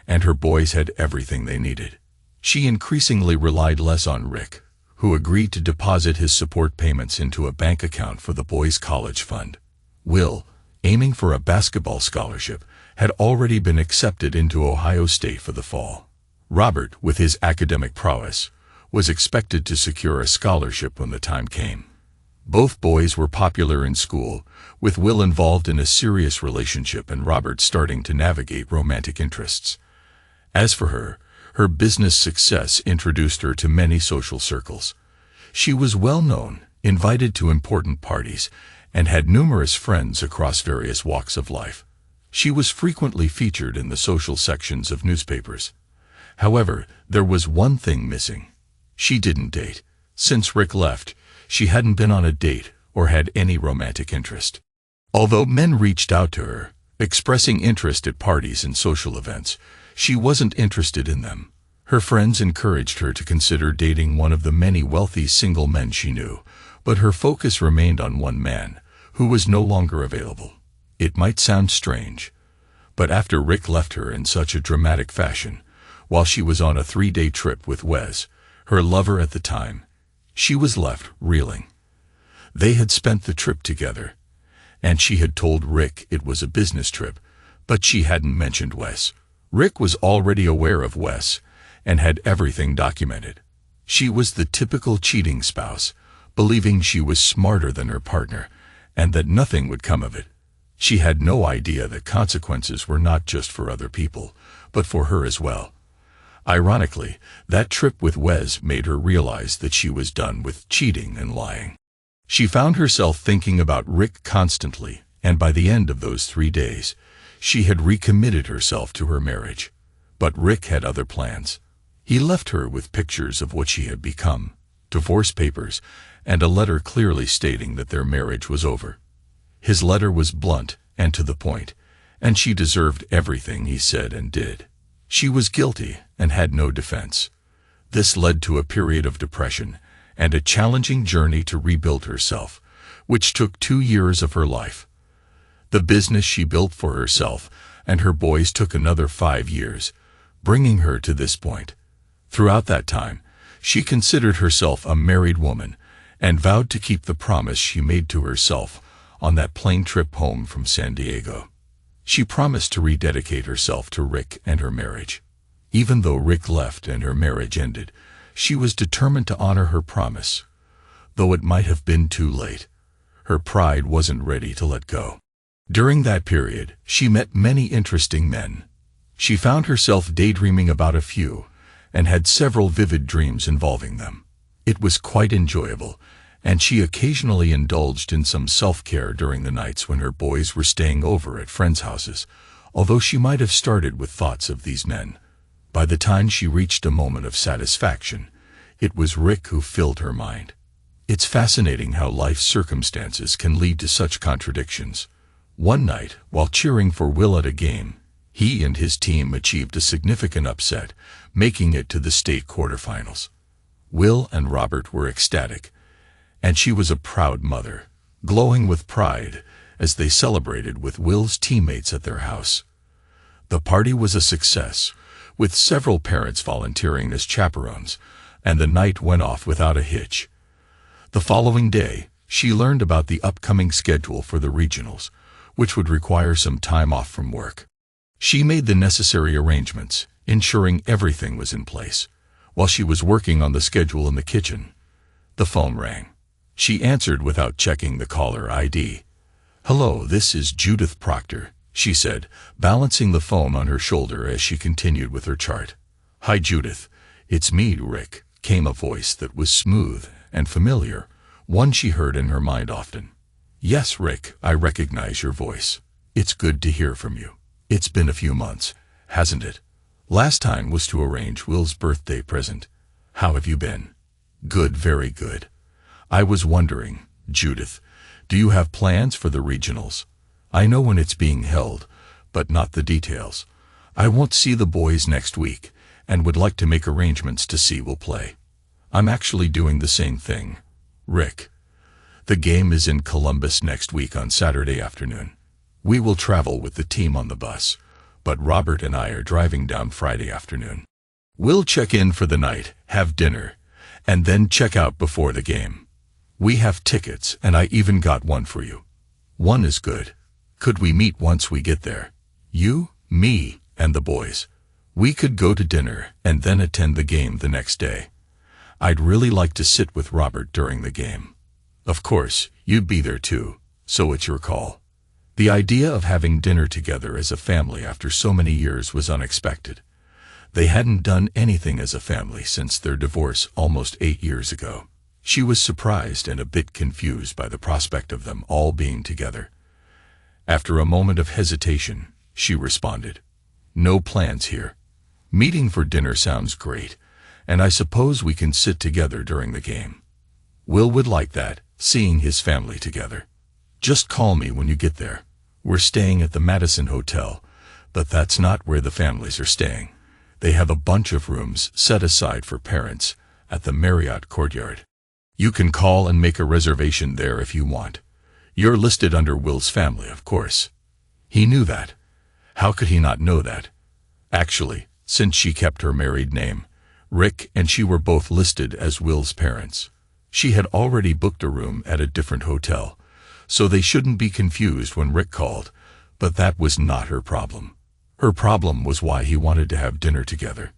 and her boys had everything they needed. She increasingly relied less on Rick, who agreed to deposit his support payments into a bank account for the boys' college fund. Will, aiming for a basketball scholarship, had already been accepted into Ohio State for the fall. Robert, with his academic prowess, was expected to secure a scholarship when the time came. Both boys were popular in school, with Will involved in a serious relationship and Robert starting to navigate romantic interests. As for her, her business success introduced her to many social circles. She was well known, invited to important parties, and had numerous friends across various walks of life. She was frequently featured in the social sections of newspapers. However, there was one thing missing. She didn't date. Since Rick left, she hadn't been on a date or had any romantic interest. Although men reached out to her, expressing interest at parties and social events, she wasn't interested in them. Her friends encouraged her to consider dating one of the many wealthy single men she knew, but her focus remained on one man, who was no longer available. It might sound strange, but after Rick left her in such a dramatic fashion, while she was on a 3-day trip with Wes, her lover at the time, she was left reeling. They had spent the trip together, and she had told Rick it was a business trip, but she hadn't mentioned Wes. Rick was already aware of Wes and had everything documented. She was the typical cheating spouse, believing she was smarter than her partner and that nothing would come of it. She had no idea that consequences were not just for other people, but for her as well. Ironically, that trip with Wes made her realize that she was done with cheating and lying. She found herself thinking about Rick constantly, and by the end of those 3 days, she had recommitted herself to her marriage. But Rick had other plans. He left her with pictures of what she had become, divorce papers, and a letter clearly stating that their marriage was over. His letter was blunt and to the point, and she deserved everything he said and did. She was guilty and had no defense. This led to a period of depression and a challenging journey to rebuild herself, which took 2 years of her life. The business she built for herself and her boys took another 5 years, bringing her to this point. Throughout that time, she considered herself a married woman and vowed to keep the promise she made to herself on that plane trip home from San Diego. She promised to rededicate herself to Rick and her marriage. Even though Rick left and her marriage ended, she was determined to honor her promise. Though it might have been too late, her pride wasn't ready to let go. During that period, she met many interesting men. She found herself daydreaming about a few, and had several vivid dreams involving them. It was quite enjoyable, and she occasionally indulged in some self-care during the nights when her boys were staying over at friends' houses, although she might have started with thoughts of these men. By the time she reached a moment of satisfaction, it was Rick who filled her mind. It's fascinating how life's circumstances can lead to such contradictions. One night, while cheering for Will at a game, he and his team achieved a significant upset, making it to the state quarterfinals. Will and Robert were ecstatic, and she was a proud mother, glowing with pride as they celebrated with Will's teammates at their house. The party was a success, with several parents volunteering as chaperones, and the night went off without a hitch. The following day, she learned about the upcoming schedule for the regionals, which would require some time off from work. She made the necessary arrangements, ensuring everything was in place. While she was working on the schedule in the kitchen, the phone rang. She answered without checking the caller ID. "Hello, this is Judith Proctor," she said, balancing the phone on her shoulder as she continued with her chart. "Hi Judith, it's me, Rick," came a voice that was smooth and familiar, one she heard in her mind often. "Yes, Rick, I recognize your voice. It's good to hear from you. It's been a few months, hasn't it? Last time was to arrange Will's birthday present. How have you been?" "Good, very good. I was wondering, Judith, do you have plans for the regionals? I know when it's being held, but not the details. I won't see the boys next week, and would like to make arrangements to see we'll play." "I'm actually doing the same thing, Rick. The game is in Columbus next week on Saturday afternoon. We will travel with the team on the bus, but Robert and I are driving down Friday afternoon. We'll check in for the night, have dinner, and then check out before the game. We have tickets, and I even got one for you. One is good. Could we meet once we get there? You, me, and the boys. We could go to dinner and then attend the game the next day. I'd really like to sit with Robert during the game. Of course, you'd be there too, so it's your call." The idea of having dinner together as a family after so many years was unexpected. They hadn't done anything as a family since their divorce almost 8 years ago. She was surprised and a bit confused by the prospect of them all being together. After a moment of hesitation, she responded, "No plans here. Meeting for dinner sounds great, and I suppose we can sit together during the game. Will would like that, seeing his family together. Just call me when you get there. We're staying at the Madison Hotel, but that's not where the families are staying. They have a bunch of rooms set aside for parents at the Marriott Courtyard. You can call and make a reservation there if you want. You're listed under Will's family, of course." He knew that. How could he not know that? Actually, since she kept her married name, Rick and she were both listed as Will's parents. She had already booked a room at a different hotel, so they shouldn't be confused when Rick called, but that was not her problem. Her problem was why he wanted to have dinner together.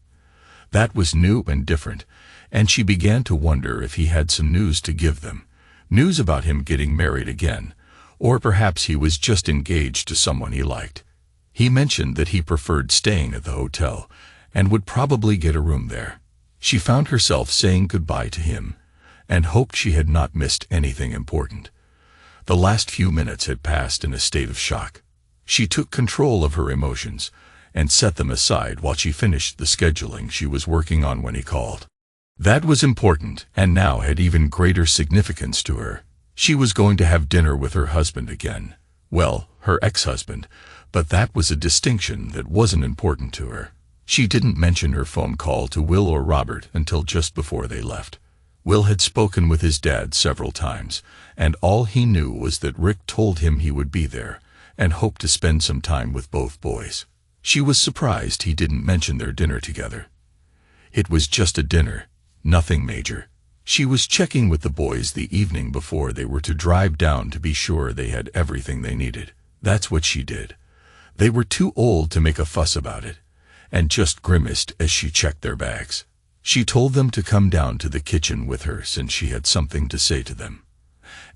That was new and different, and she began to wonder if he had some news to give them. News about him getting married again, or perhaps he was just engaged to someone he liked. He mentioned that he preferred staying at the hotel, and would probably get a room there. She found herself saying goodbye to him, and hoped she had not missed anything important. The last few minutes had passed in a state of shock. She took control of her emotions, and set them aside while she finished the scheduling she was working on when he called. That was important, and now had even greater significance to her. She was going to have dinner with her husband again. Well, her ex-husband, but that was a distinction that wasn't important to her. She didn't mention her phone call to Will or Robert until just before they left. Will had spoken with his dad several times, and all he knew was that Rick told him he would be there, and hoped to spend some time with both boys. She was surprised he didn't mention their dinner together. It was just a dinner, nothing major. She was checking with the boys the evening before they were to drive down to be sure they had everything they needed. That's what she did. They were too old to make a fuss about it, and just grimaced as she checked their bags. She told them to come down to the kitchen with her since she had something to say to them.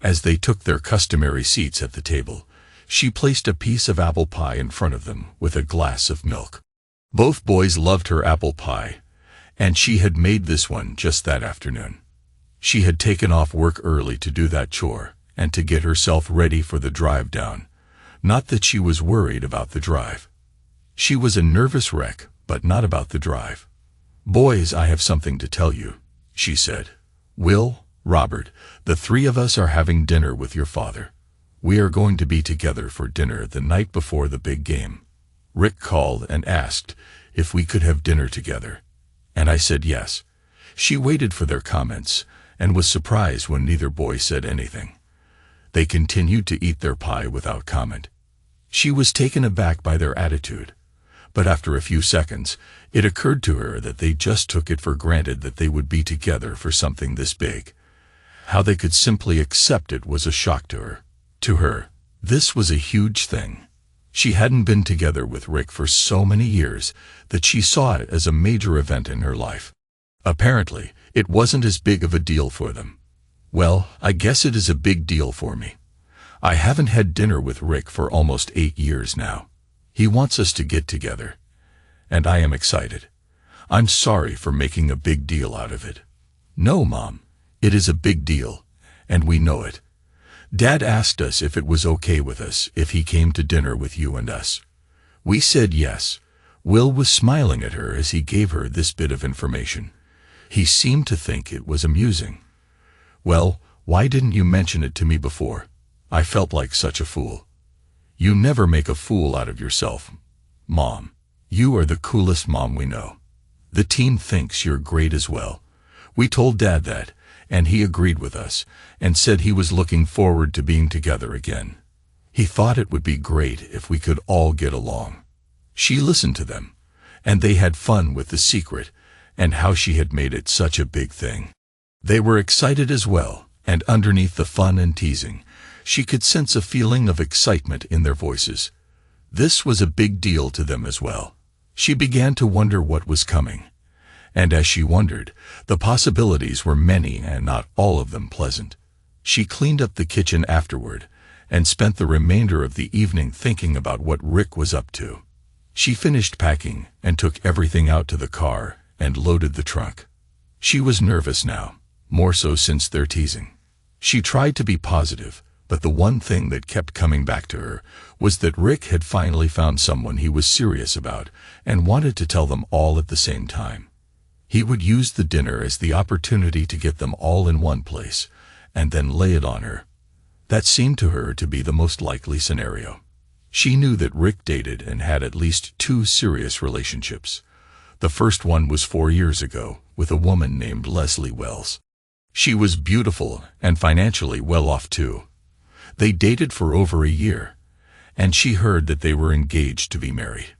As they took their customary seats at the table, she placed a piece of apple pie in front of them with a glass of milk. Both boys loved her apple pie, and she had made this one just that afternoon. She had taken off work early to do that chore and to get herself ready for the drive down. Not that she was worried about the drive. She was a nervous wreck, but not about the drive. "Boys, I have something to tell you," she said. "Will, Robert, the three of us are having dinner with your father. We are going to be together for dinner the night before the big game." Rick called and asked if we could have dinner together, and I said yes. She waited for their comments and was surprised when neither boy said anything. They continued to eat their pie without comment. She was taken aback by their attitude, but after a few seconds, it occurred to her that they just took it for granted that they would be together for something this big. How they could simply accept it was a shock to her. To her, this was a huge thing. She hadn't been together with Rick for so many years that she saw it as a major event in her life. Apparently, it wasn't as big of a deal for them. Well, I guess it is a big deal for me. I haven't had dinner with Rick for almost 8 years now. He wants us to get together, and I am excited. I'm sorry for making a big deal out of it. No, Mom, it is a big deal, and we know it. Dad asked us if it was okay with us if he came to dinner with you and us. We said yes. Will was smiling at her as he gave her this bit of information. He seemed to think it was amusing. "Well, why didn't you mention it to me before? I felt like such a fool." "You never make a fool out of yourself, Mom. You are the coolest mom we know. The team thinks you're great as well." We told Dad that, and he agreed with us and said he was looking forward to being together again. He thought it would be great if we could all get along. She listened to them, and they had fun with the secret and how she had made it such a big thing. They were excited as well, and underneath the fun and teasing, she could sense a feeling of excitement in their voices. This was a big deal to them as well. She began to wonder what was coming. And as she wondered, the possibilities were many and not all of them pleasant. She cleaned up the kitchen afterward and spent the remainder of the evening thinking about what Rick was up to. She finished packing and took everything out to the car and loaded the trunk. She was nervous now, more so since their teasing. She tried to be positive, but the one thing that kept coming back to her was that Rick had finally found someone he was serious about and wanted to tell them all at the same time. He would use the dinner as the opportunity to get them all in one place, and then lay it on her. That seemed to her to be the most likely scenario. She knew that Rick dated and had at least 2 serious relationships. The first one was 4 years ago, with a woman named Leslie Wells. She was beautiful and financially well off too. They dated for over a year, and she heard that they were engaged to be married.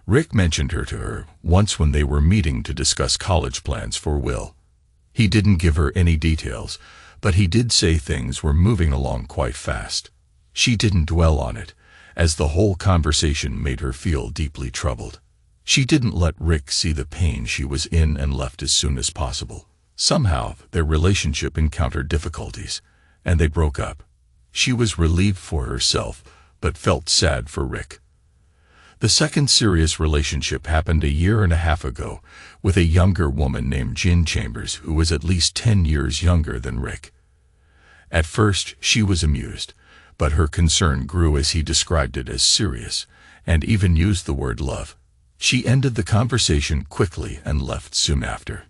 Rick mentioned her to her once when they were meeting to discuss college plans for Will. He didn't give her any details, but he did say things were moving along quite fast. She didn't dwell on it, as the whole conversation made her feel deeply troubled. She didn't let Rick see the pain she was in and left as soon as possible. Somehow, their relationship encountered difficulties, and they broke up. She was relieved for herself, but felt sad for Rick. The second serious relationship happened a year and a half ago with a younger woman named Jen Chambers, who was at least 10 years younger than Rick. At first, she was amused, but her concern grew as he described it as serious, and even used the word love. She ended the conversation quickly and left soon after.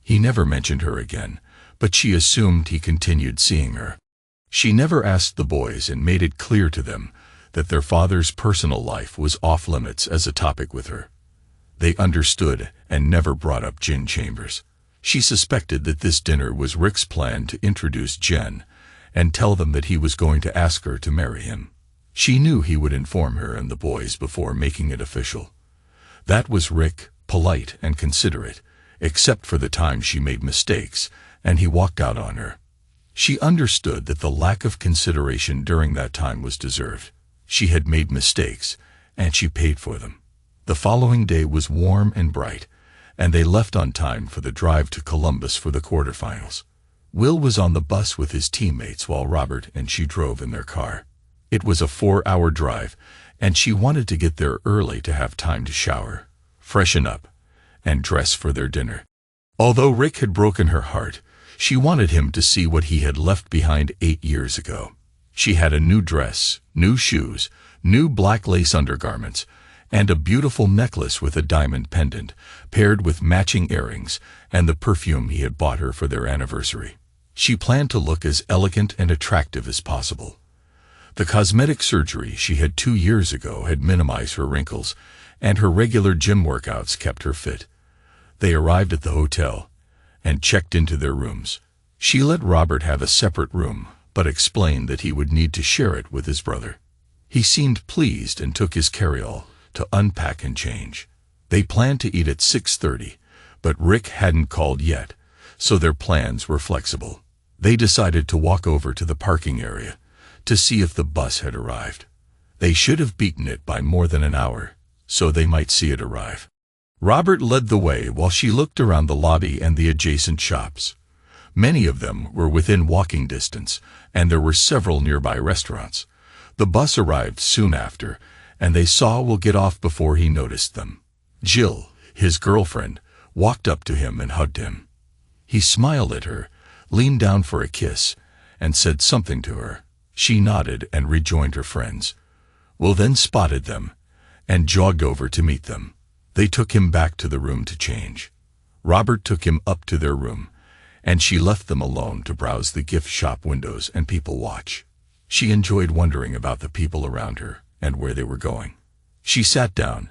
He never mentioned her again, but she assumed he continued seeing her. She never asked the boys and made it clear to them that their father's personal life was off limits as a topic with her. They understood and never brought up Jen Chambers. She suspected that this dinner was Rick's plan to introduce Jen and tell them that he was going to ask her to marry him. She knew he would inform her and the boys before making it official. That was Rick, polite and considerate, except for the time she made mistakes and he walked out on her. She understood that the lack of consideration during that time was deserved. She had made mistakes, and she paid for them. The following day was warm and bright, and they left on time for the drive to Columbus for the quarterfinals. Will was on the bus with his teammates while Robert and she drove in their car. It was a 4-hour drive, and she wanted to get there early to have time to shower, freshen up, and dress for their dinner. Although Rick had broken her heart, she wanted him to see what he had left behind 8 years ago. She had a new dress, new shoes, new black lace undergarments, and a beautiful necklace with a diamond pendant, paired with matching earrings and the perfume he had bought her for their anniversary. She planned to look as elegant and attractive as possible. The cosmetic surgery she had 2 years ago had minimized her wrinkles, and her regular gym workouts kept her fit. They arrived at the hotel and checked into their rooms. She let Robert have a separate room, but explained that he would need to share it with his brother. He seemed pleased and took his carry-all to unpack and change. They planned to eat at 6:30, but Rick hadn't called yet, so their plans were flexible. They decided to walk over to the parking area to see if the bus had arrived. They should have beaten it by more than an hour, so they might see it arrive. Robert led the way while she looked around the lobby and the adjacent shops. Many of them were within walking distance, and there were several nearby restaurants. The bus arrived soon after, and they saw Will get off before he noticed them. Jill, his girlfriend, walked up to him and hugged him. He smiled at her, leaned down for a kiss, and said something to her. She nodded and rejoined her friends. Will then spotted them and jogged over to meet them. They took him back to the room to change. Robert took him up to their room, and she left them alone to browse the gift shop windows and people watch. She enjoyed wondering about the people around her and where they were going. She sat down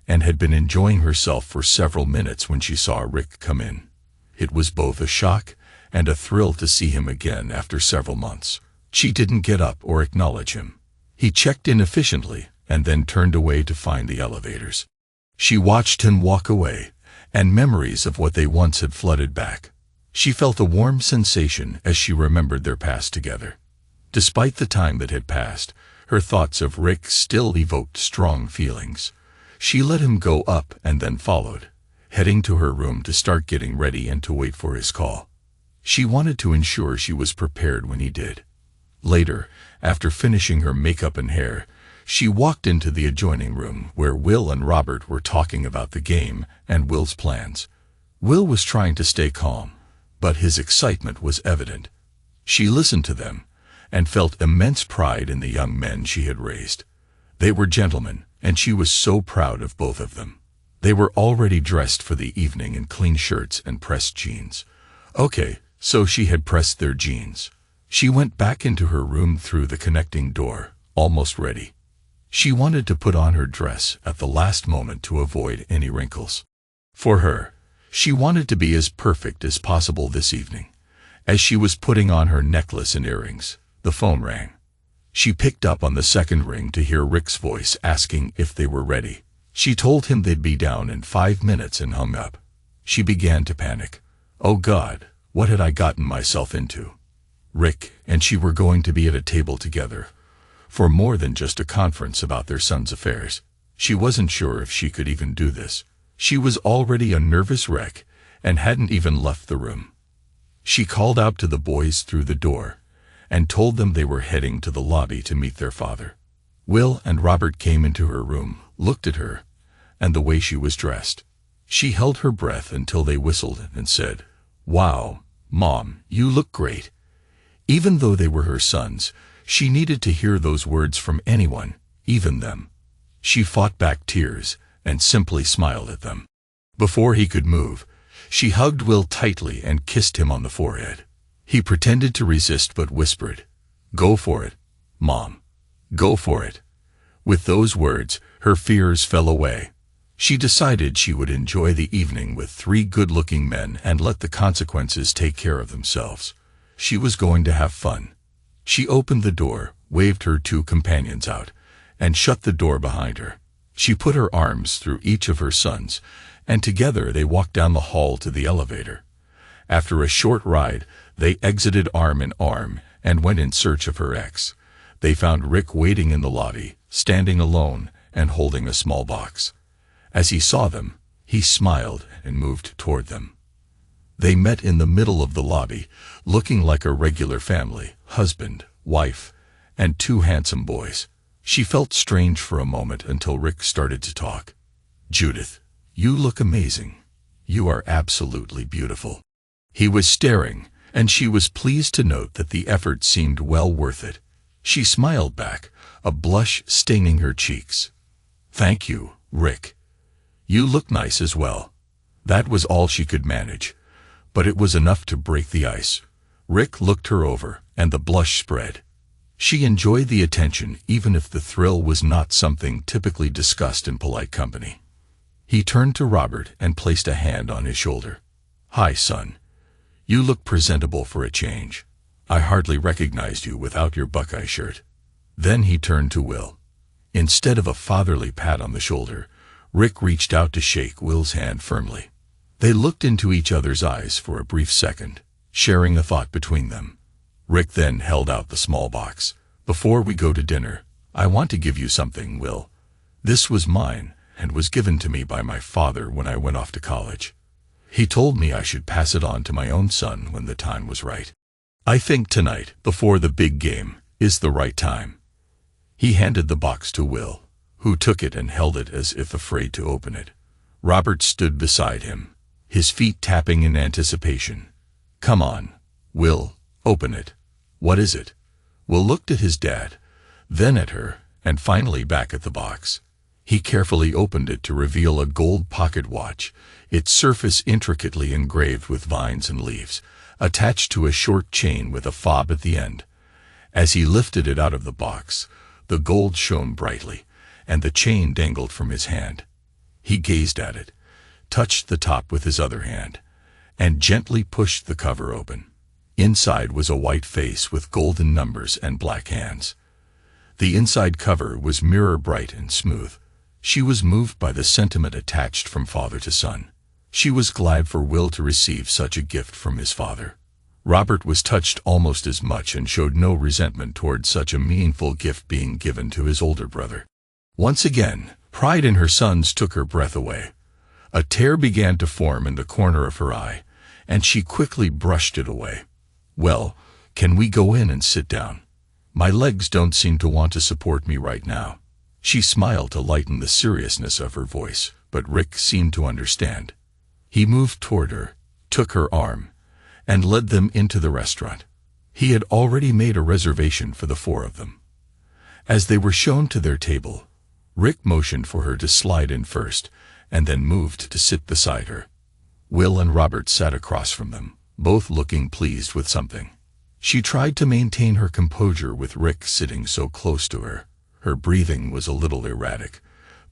and had been enjoying herself for several minutes when she saw Rick come in. It was both a shock and a thrill to see him again after several months. She didn't get up or acknowledge him. He checked in efficiently and then turned away to find the elevators. She watched him walk away, and memories of what they once had flooded back. She felt a warm sensation as she remembered their past together. Despite the time that had passed, her thoughts of Rick still evoked strong feelings. She let him go up and then followed, heading to her room to start getting ready and to wait for his call. She wanted to ensure she was prepared when he did. Later, after finishing her makeup and hair, she walked into the adjoining room where Will and Robert were talking about the game and Will's plans. Will was trying to stay calm, but his excitement was evident. She listened to them and felt immense pride in the young men she had raised. They were gentlemen, and she was so proud of both of them. They were already dressed for the evening in clean shirts and pressed jeans. Okay, so she had pressed their jeans. She went back into her room through the connecting door, almost ready. She wanted to put on her dress at the last moment to avoid any wrinkles. For her, she wanted to be as perfect as possible this evening. As she was putting on her necklace and earrings, the phone rang. She picked up on the second ring to hear Rick's voice asking if they were ready. She told him they'd be down in 5 minutes and hung up. She began to panic. Oh God, what had I gotten myself into? Rick and she were going to be at a table together for more than just a conference about their son's affairs. She wasn't sure if she could even do this. She was already a nervous wreck and hadn't even left the room. She called out to the boys through the door and told them they were heading to the lobby to meet their father. Will and Robert came into her room, looked at her, and the way she was dressed. She held her breath until they whistled and said, "Wow, Mom, you look great." Even though they were her sons, she needed to hear those words from anyone, even them. She fought back tears and simply smiled at them. Before he could move, she hugged Will tightly and kissed him on the forehead. He pretended to resist but whispered, "Go for it, Mom. Go for it." With those words, her fears fell away. She decided she would enjoy the evening with 3 good-looking men and let the consequences take care of themselves. She was going to have fun. She opened the door, waved her 2 companions out, and shut the door behind her. She put her arms through each of her sons, and together they walked down the hall to the elevator. After a short ride, they exited arm in arm and went in search of her ex. They found Rick waiting in the lobby, standing alone and holding a small box. As he saw them, he smiled and moved toward them. They met in the middle of the lobby, looking like a regular family, husband, wife, and two handsome boys. She felt strange for a moment until Rick started to talk. "Judith, you look amazing. You are absolutely beautiful." He was staring, and she was pleased to note that the effort seemed well worth it. She smiled back, a blush staining her cheeks. "Thank you, Rick. You look nice as well." That was all she could manage, but it was enough to break the ice. Rick looked her over, and the blush spread. She enjoyed the attention even if the thrill was not something typically discussed in polite company. He turned to Robert and placed a hand on his shoulder. "Hi, son. You look presentable for a change. I hardly recognized you without your Buckeye shirt." Then he turned to Will. Instead of a fatherly pat on the shoulder, Rick reached out to shake Will's hand firmly. They looked into each other's eyes for a brief second, sharing a thought between them. Rick then held out the small box. "Before we go to dinner, I want to give you something, Will. This was mine and was given to me by my father when I went off to college. He told me I should pass it on to my own son when the time was right. I think tonight, before the big game, is the right time." He handed the box to Will, who took it and held it as if afraid to open it. Robert stood beside him, his feet tapping in anticipation. "Come on, Will, open it. What is it?" Will looked at his dad, then at her, and finally back at the box. He carefully opened it to reveal a gold pocket watch, its surface intricately engraved with vines and leaves, attached to a short chain with a fob at the end. As he lifted it out of the box, the gold shone brightly, and the chain dangled from his hand. He gazed at it, touched the top with his other hand, and gently pushed the cover open. Inside was a white face with golden numbers and black hands. The inside cover was mirror bright and smooth. She was moved by the sentiment attached from father to son. She was glad for Will to receive such a gift from his father. Robert was touched almost as much and showed no resentment toward such a meaningful gift being given to his older brother. Once again, pride in her sons took her breath away. A tear began to form in the corner of her eye, and she quickly brushed it away. "Well, can we go in and sit down? My legs don't seem to want to support me right now." She smiled to lighten the seriousness of her voice, but Rick seemed to understand. He moved toward her, took her arm, and led them into the restaurant. He had already made a reservation for the four of them. As they were shown to their table, Rick motioned for her to slide in first, and then moved to sit beside her. Will and Robert sat across from them, both looking pleased with something. She tried to maintain her composure with Rick sitting so close to her. Her breathing was a little erratic,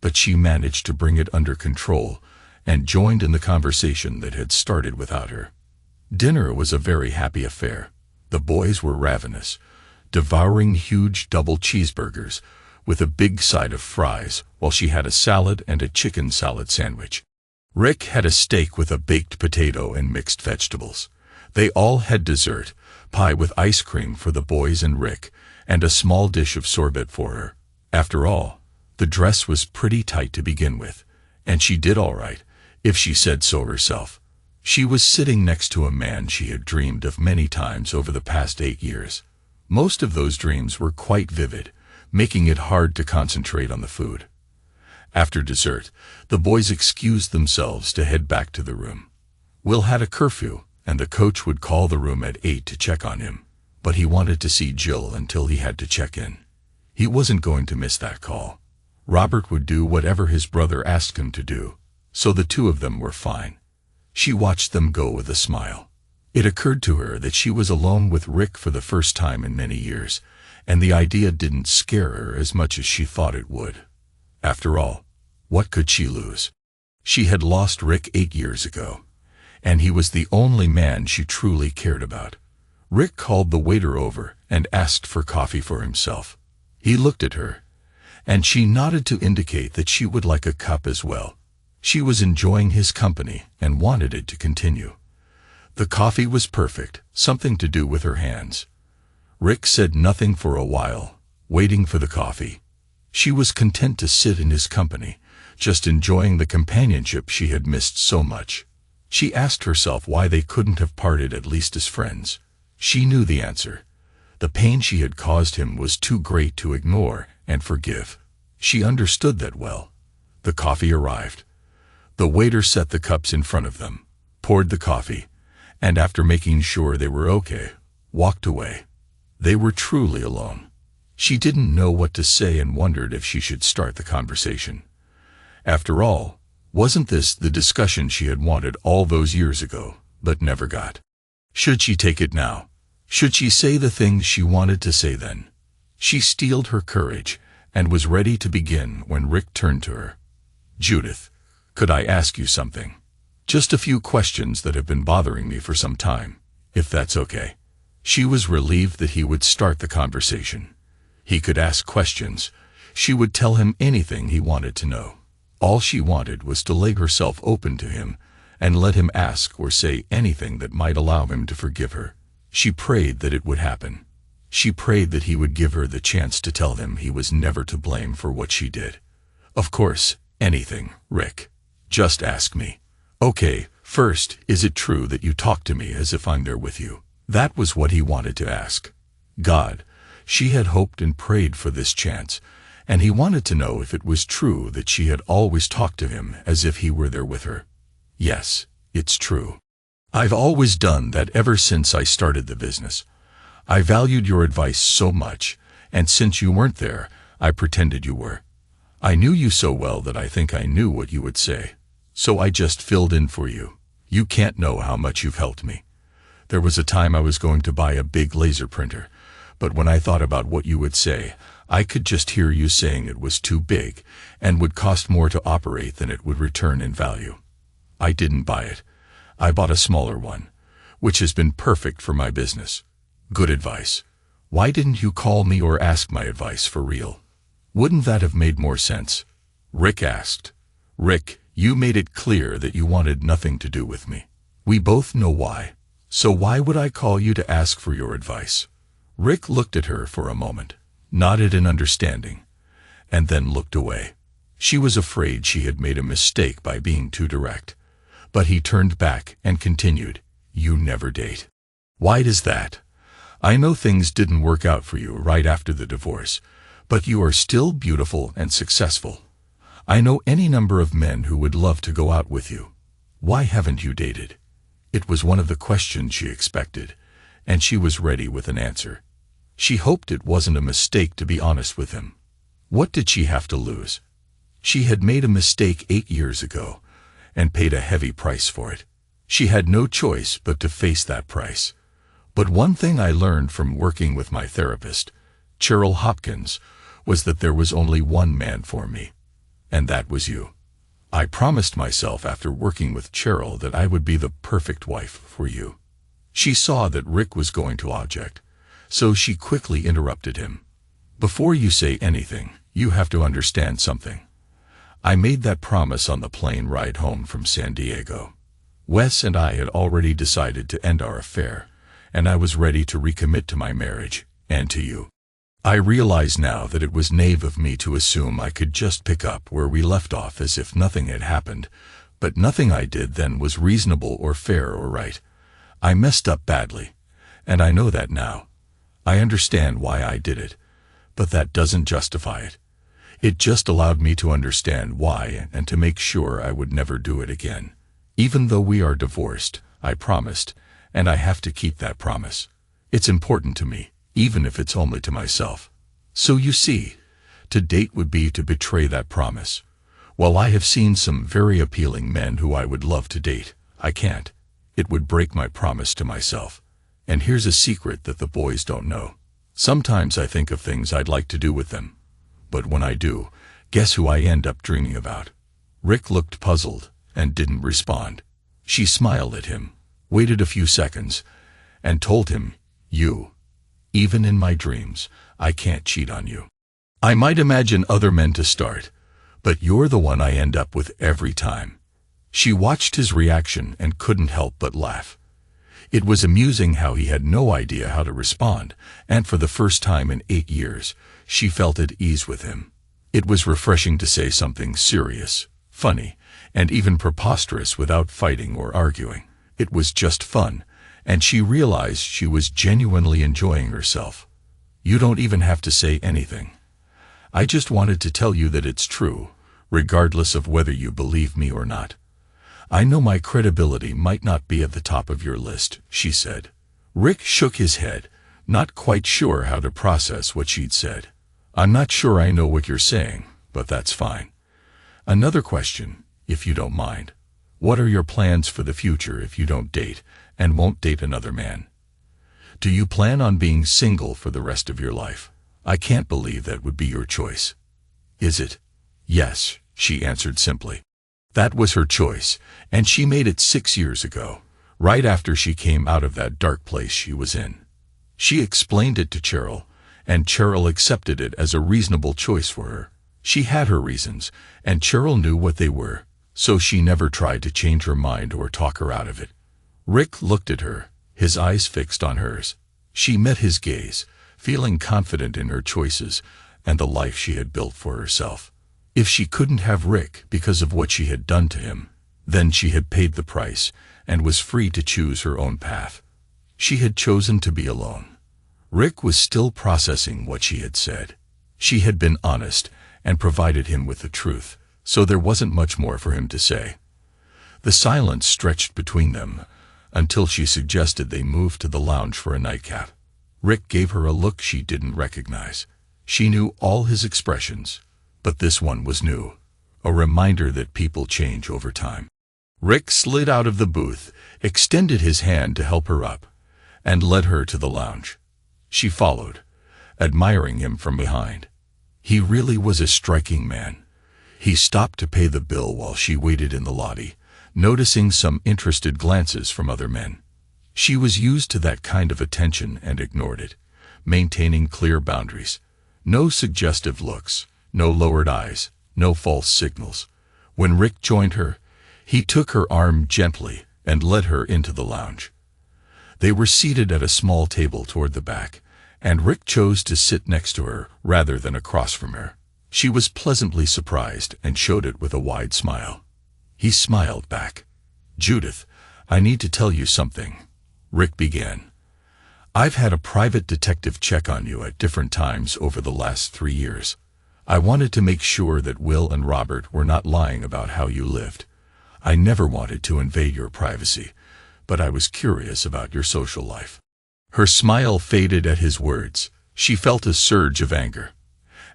but she managed to bring it under control and joined in the conversation that had started without her. Dinner was a very happy affair. The boys were ravenous, devouring huge double cheeseburgers with a big side of fries, while she had a salad and a chicken salad sandwich. Rick had a steak with a baked potato and mixed vegetables. They all had dessert, pie with ice cream for the boys and Rick, and a small dish of sorbet for her. After all, the dress was pretty tight to begin with, and she did all right, if she said so herself. She was sitting next to a man she had dreamed of many times over the past 8 years. Most of those dreams were quite vivid, making it hard to concentrate on the food. After dessert, the boys excused themselves to head back to the room. Will had a curfew, and the coach would call the room at 8 to check on him, but he wanted to see Jill until he had to check in. He wasn't going to miss that call. Robert would do whatever his brother asked him to do, so the two of them were fine. She watched them go with a smile. It occurred to her that she was alone with Rick for the first time in many years, and the idea didn't scare her as much as she thought it would. After all, what could she lose? She had lost Rick 8 years ago, and he was the only man she truly cared about. Rick called the waiter over and asked for coffee for himself. He looked at her, and she nodded to indicate that she would like a cup as well. She was enjoying his company and wanted it to continue. The coffee was perfect, something to do with her hands. Rick said nothing for a while, waiting for the coffee. She was content to sit in his company, just enjoying the companionship she had missed so much. She asked herself why they couldn't have parted at least as friends. She knew the answer. The pain she had caused him was too great to ignore and forgive. She understood that well. The coffee arrived. The waiter set the cups in front of them, poured the coffee, and after making sure they were okay, walked away. They were truly alone. She didn't know what to say and wondered if she should start the conversation. After all, wasn't this the discussion she had wanted all those years ago, but never got? Should she take it now? Should she say the things she wanted to say then? She steeled her courage and was ready to begin when Rick turned to her. "Judith, could I ask you something? Just a few questions that have been bothering me for some time, if that's okay." She was relieved that he would start the conversation. He could ask questions. She would tell him anything he wanted to know. All she wanted was to lay herself open to him and let him ask or say anything that might allow him to forgive her. She prayed that it would happen. She prayed that he would give her the chance to tell him he was never to blame for what she did. "Of course, anything, Rick. Just ask me." "Okay, first, is it true that you talk to me as if I'm there with you?" That was what he wanted to ask. God, she had hoped and prayed for this chance, and he wanted to know if it was true that she had always talked to him as if he were there with her. "Yes, it's true. I've always done that ever since I started the business. I valued your advice so much, and since you weren't there, I pretended you were. I knew you so well that I think I knew what you would say. So I just filled in for you. You can't know how much you've helped me. There was a time I was going to buy a big laser printer, but when I thought about what you would say, I could just hear you saying it was too big and would cost more to operate than it would return in value. I didn't buy it. I bought a smaller one, which has been perfect for my business. Good advice. Why didn't you call me or ask my advice for real? Wouldn't that have made more sense?" Rick asked. "Rick, you made it clear that you wanted nothing to do with me. We both know why. So why would I call you to ask for your advice?" Rick looked at her for a moment, nodded in understanding, and then looked away. She was afraid she had made a mistake by being too direct. But he turned back and continued, "You never date. Why does that? I know things didn't work out for you right after the divorce, but you are still beautiful and successful. I know any number of men who would love to go out with you. Why haven't you dated?" It was one of the questions she expected, and she was ready with an answer. She hoped it wasn't a mistake to be honest with him. What did she have to lose? She had made a mistake 8 years ago, and paid a heavy price for it. She had no choice but to face that price. But one thing I learned from working with my therapist, Cheryl Hopkins, was that there was only one man for me, and that was you. I promised myself after working with Cheryl that I would be the perfect wife for you. She saw that Rick was going to object, so she quickly interrupted him. "Before you say anything, you have to understand something. I made that promise on the plane ride home from San Diego. Wes and I had already decided to end our affair, and I was ready to recommit to my marriage, and to you. I realize now that it was naive of me to assume I could just pick up where we left off as if nothing had happened, but nothing I did then was reasonable or fair or right. I messed up badly, and I know that now. I understand why I did it, but that doesn't justify it. It just allowed me to understand why and to make sure I would never do it again. Even though we are divorced, I promised, and I have to keep that promise. It's important to me, even if it's only to myself. So you see, to date would be to betray that promise. While I have seen some very appealing men who I would love to date, I can't. It would break my promise to myself. And here's a secret that the boys don't know. Sometimes I think of things I'd like to do with them. But when I do, guess who I end up dreaming about?" Rick looked puzzled and didn't respond. She smiled at him, waited a few seconds, and told him, "You. Even in my dreams, I can't cheat on you. I might imagine other men to start, but you're the one I end up with every time." She watched his reaction and couldn't help but laugh. It was amusing how he had no idea how to respond, and for the first time in 8 years, she felt at ease with him. It was refreshing to say something serious, funny, and even preposterous without fighting or arguing. It was just fun, and she realized she was genuinely enjoying herself. You don't even have to say anything. I just wanted to tell you that it's true, regardless of whether you believe me or not. I know my credibility might not be at the top of your list, she said. Rick shook his head, not quite sure how to process what she'd said. I'm not sure I know what you're saying, but that's fine. Another question, if you don't mind. What are your plans for the future if you don't date, and won't date another man? Do you plan on being single for the rest of your life? I can't believe that would be your choice. Is it? Yes, she answered simply. That was her choice, and she made it 6 years ago, right after she came out of that dark place she was in. She explained it to Cheryl, and Cheryl accepted it as a reasonable choice for her. She had her reasons, and Cheryl knew what they were, so she never tried to change her mind or talk her out of it. Rick looked at her, his eyes fixed on hers. She met his gaze, feeling confident in her choices and the life she had built for herself. If she couldn't have Rick because of what she had done to him, then she had paid the price and was free to choose her own path. She had chosen to be alone. Rick was still processing what she had said. She had been honest and provided him with the truth, so there wasn't much more for him to say. The silence stretched between them until she suggested they move to the lounge for a nightcap. Rick gave her a look she didn't recognize. She knew all his expressions, but this one was new, a reminder that people change over time. Rick slid out of the booth, extended his hand to help her up, and led her to the lounge. She followed, admiring him from behind. He really was a striking man. He stopped to pay the bill while she waited in the lobby, noticing some interested glances from other men. She was used to that kind of attention and ignored it, maintaining clear boundaries. No suggestive looks, no lowered eyes, no false signals. When Rick joined her, he took her arm gently and led her into the lounge. They were seated at a small table toward the back, and Rick chose to sit next to her rather than across from her. She was pleasantly surprised and showed it with a wide smile. He smiled back. Judith, I need to tell you something, Rick began. I've had a private detective check on you at different times over the last 3 years. I wanted to make sure that Will and Robert were not lying about how you lived. I never wanted to invade your privacy, but I was curious about your social life. Her smile faded at his words. She felt a surge of anger.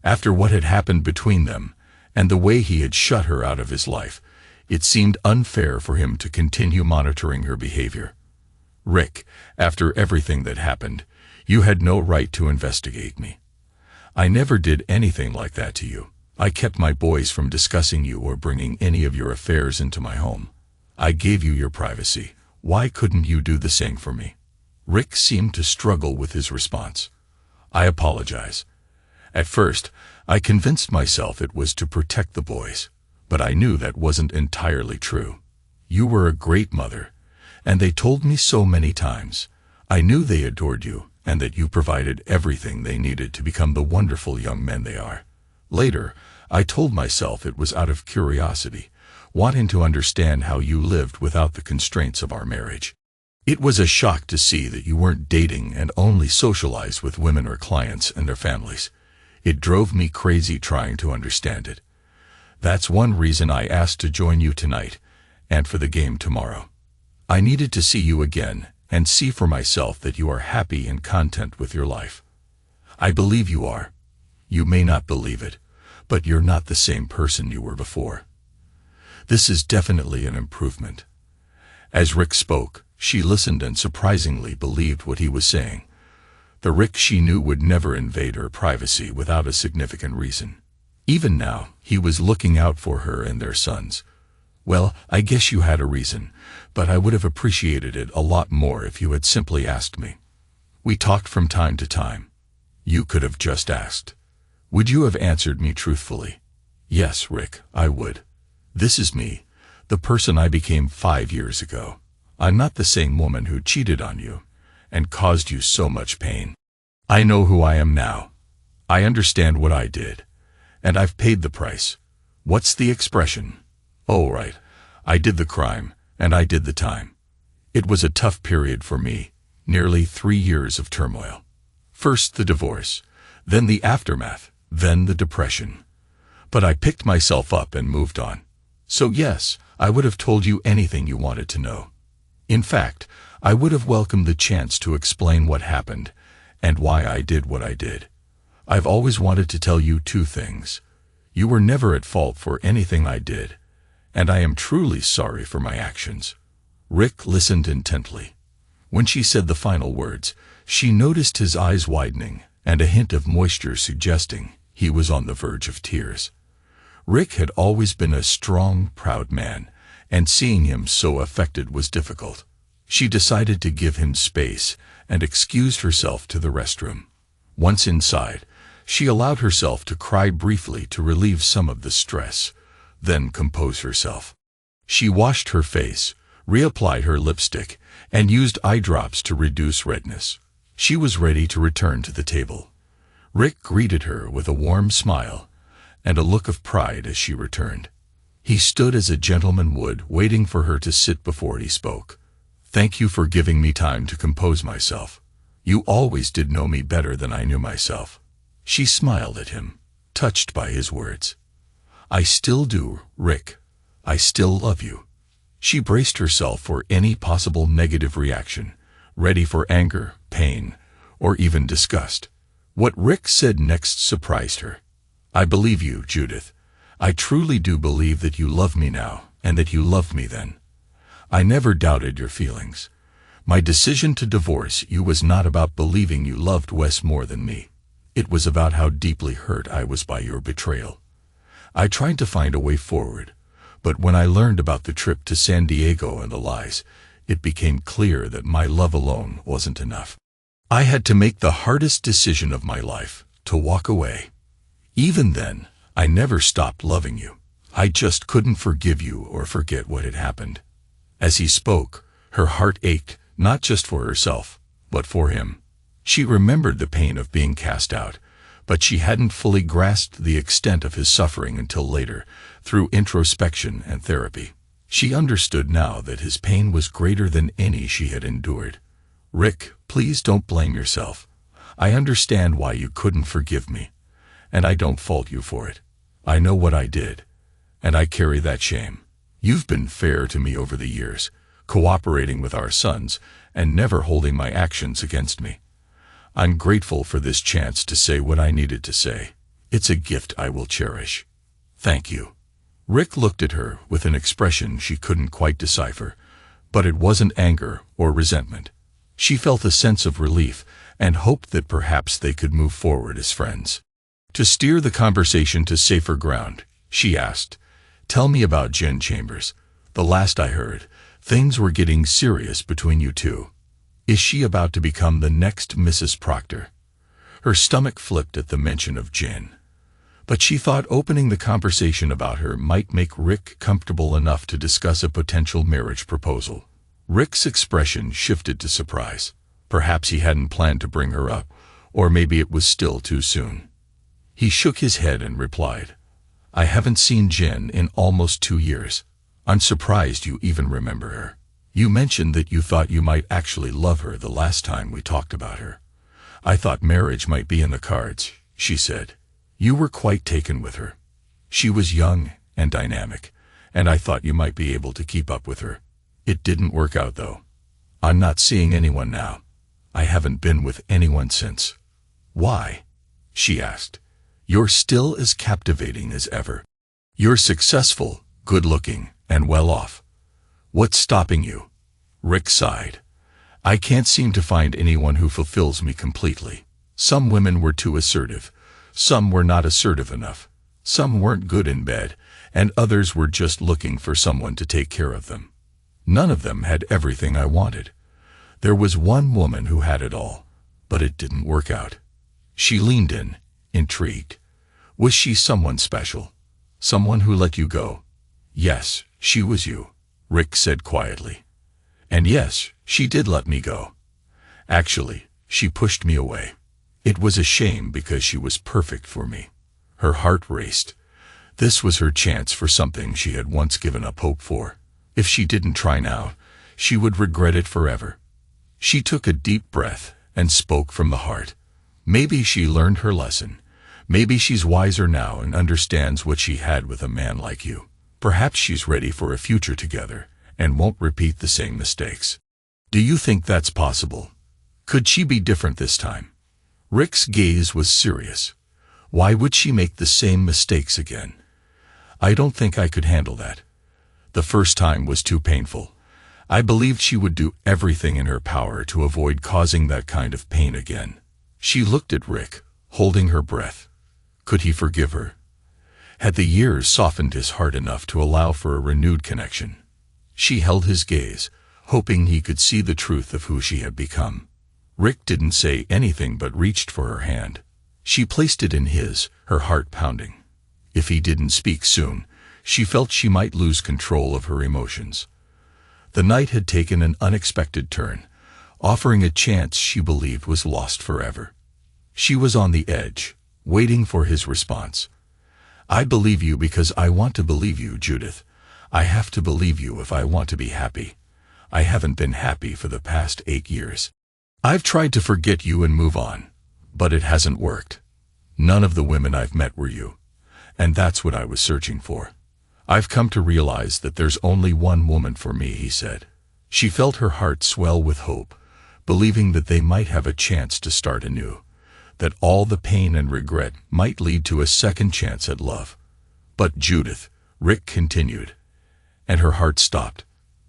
After what had happened between them, and the way he had shut her out of his life, it seemed unfair for him to continue monitoring her behavior. Rick, after everything that happened, you had no right to investigate me. I never did anything like that to you. I kept my boys from discussing you or bringing any of your affairs into my home. I gave you your privacy. Why couldn't you do the same for me? Rick seemed to struggle with his response. I apologize. At first, I convinced myself it was to protect the boys, but I knew that wasn't entirely true. You were a great mother, and they told me so many times. I knew they adored you, and that you provided everything they needed to become the wonderful young men they are. Later, I told myself it was out of curiosity, wanting to understand how you lived without the constraints of our marriage. It was a shock to see that you weren't dating and only socialized with women or clients and their families. It drove me crazy trying to understand it. That's one reason I asked to join you tonight, and for the game tomorrow. I needed to see you again and see for myself that you are happy and content with your life. I believe you are. You may not believe it, but you're not the same person you were before. This is definitely an improvement. As Rick spoke, she listened and surprisingly believed what he was saying. The Rick she knew would never invade her privacy without a significant reason. Even now, he was looking out for her and their sons. Well, I guess you had a reason, but I would have appreciated it a lot more if you had simply asked me. We talked from time to time. You could have just asked. Would you have answered me truthfully? Yes, Rick, I would. This is me, the person I became 5 years ago. I'm not the same woman who cheated on you and caused you so much pain. I know who I am now. I understand what I did, and I've paid the price. What's the expression? Oh, right. I did the crime, and I did the time. It was a tough period for me, nearly 3 years of turmoil. First the divorce, then the aftermath, then the depression. But I picked myself up and moved on. So yes, I would have told you anything you wanted to know. In fact, I would have welcomed the chance to explain what happened and why I did what I did. I've always wanted to tell you 2 things. You were never at fault for anything I did, and I am truly sorry for my actions. Rick listened intently. When she said the final words, she noticed his eyes widening and a hint of moisture suggesting he was on the verge of tears. Rick had always been a strong, proud man, and seeing him so affected was difficult. She decided to give him space and excused herself to the restroom. Once inside, she allowed herself to cry briefly to relieve some of the stress, then compose herself. She washed her face, reapplied her lipstick, and used eye drops to reduce redness. She was ready to return to the table. Rick greeted her with a warm smile and a look of pride as she returned. He stood as a gentleman would, waiting for her to sit before he spoke. Thank you for giving me time to compose myself. You always did know me better than I knew myself. She smiled at him, touched by his words. I still do, Rick. I still love you. She braced herself for any possible negative reaction, ready for anger, pain, or even disgust. What Rick said next surprised her. I believe you, Judith. I truly do believe that you love me now, and that you loved me then. I never doubted your feelings. My decision to divorce you was not about believing you loved Wes more than me. It was about how deeply hurt I was by your betrayal. I tried to find a way forward, but when I learned about the trip to San Diego and the lies, it became clear that my love alone wasn't enough. I had to make the hardest decision of my life, to walk away. Even then, I never stopped loving you. I just couldn't forgive you or forget what had happened. As he spoke, her heart ached, not just for herself, but for him. She remembered the pain of being cast out, but she hadn't fully grasped the extent of his suffering until later, through introspection and therapy. She understood now that his pain was greater than any she had endured. Rick, please don't blame yourself. I understand why you couldn't forgive me, and I don't fault you for it. I know what I did, and I carry that shame. You've been fair to me over the years, cooperating with our sons and never holding my actions against me. I'm grateful for this chance to say what I needed to say. It's a gift I will cherish. Thank you. Rick looked at her with an expression she couldn't quite decipher, but it wasn't anger or resentment. She felt a sense of relief and hoped that perhaps they could move forward as friends. To steer the conversation to safer ground, she asked, "Tell me about Jen Chambers. The last I heard, things were getting serious between you two. Is she about to become the next Mrs. Proctor?" Her stomach flipped at the mention of Jen, but she thought opening the conversation about her might make Rick comfortable enough to discuss a potential marriage proposal. Rick's expression shifted to surprise. Perhaps he hadn't planned to bring her up, or maybe it was still too soon. He shook his head and replied, "I haven't seen Jen in almost 2 years. I'm surprised you even remember her. You mentioned that you thought you might actually love her the last time we talked about her. I thought marriage might be in the cards," she said. "You were quite taken with her. She was young and dynamic, and I thought you might be able to keep up with her. It didn't work out, though. I'm not seeing anyone now. I haven't been with anyone since." "Why?" she asked. "You're still as captivating as ever. You're successful, good-looking, and well-off. What's stopping you?" Rick sighed. "I can't seem to find anyone who fulfills me completely. Some women were too assertive. Some were not assertive enough. Some weren't good in bed, and others were just looking for someone to take care of them. None of them had everything I wanted. There was one woman who had it all, but it didn't work out." She leaned in, intrigued. "Was she someone special? Someone who let you go?" "Yes, she was you," Rick said quietly. And yes, she did let me go. Actually, she pushed me away. It was a shame because she was perfect for me. Her heart raced. This was her chance for something she had once given up hope for. If she didn't try now, she would regret it forever. She took a deep breath and spoke from the heart. Maybe she learned her lesson. Maybe she's wiser now and understands what she had with a man like you. Perhaps she's ready for a future together and won't repeat the same mistakes. Do you think that's possible? Could she be different this time? Rick's gaze was serious. Why would she make the same mistakes again? I don't think I could handle that. The first time was too painful. I believed she would do everything in her power to avoid causing that kind of pain again. She looked at Rick, holding her breath. Could he forgive her? Had the years softened his heart enough to allow for a renewed connection? She held his gaze, hoping he could see the truth of who she had become. Rick didn't say anything but reached for her hand. She placed it in his, her heart pounding. If he didn't speak soon, she felt she might lose control of her emotions. The night had taken an unexpected turn, offering a chance she believed was lost forever. She was on the edge, waiting for his response. I believe you because I want to believe you, Judith. I have to believe you if I want to be happy. I haven't been happy for the past 8 years. I've tried to forget you and move on, but it hasn't worked. None of the women I've met were you, and that's what I was searching for. I've come to realize that there's only one woman for me, he said. She felt her heart swell with hope, believing that they might have a chance to start anew, that all the pain and regret might lead to a second chance at love. But Judith, Rick continued, and her heart stopped.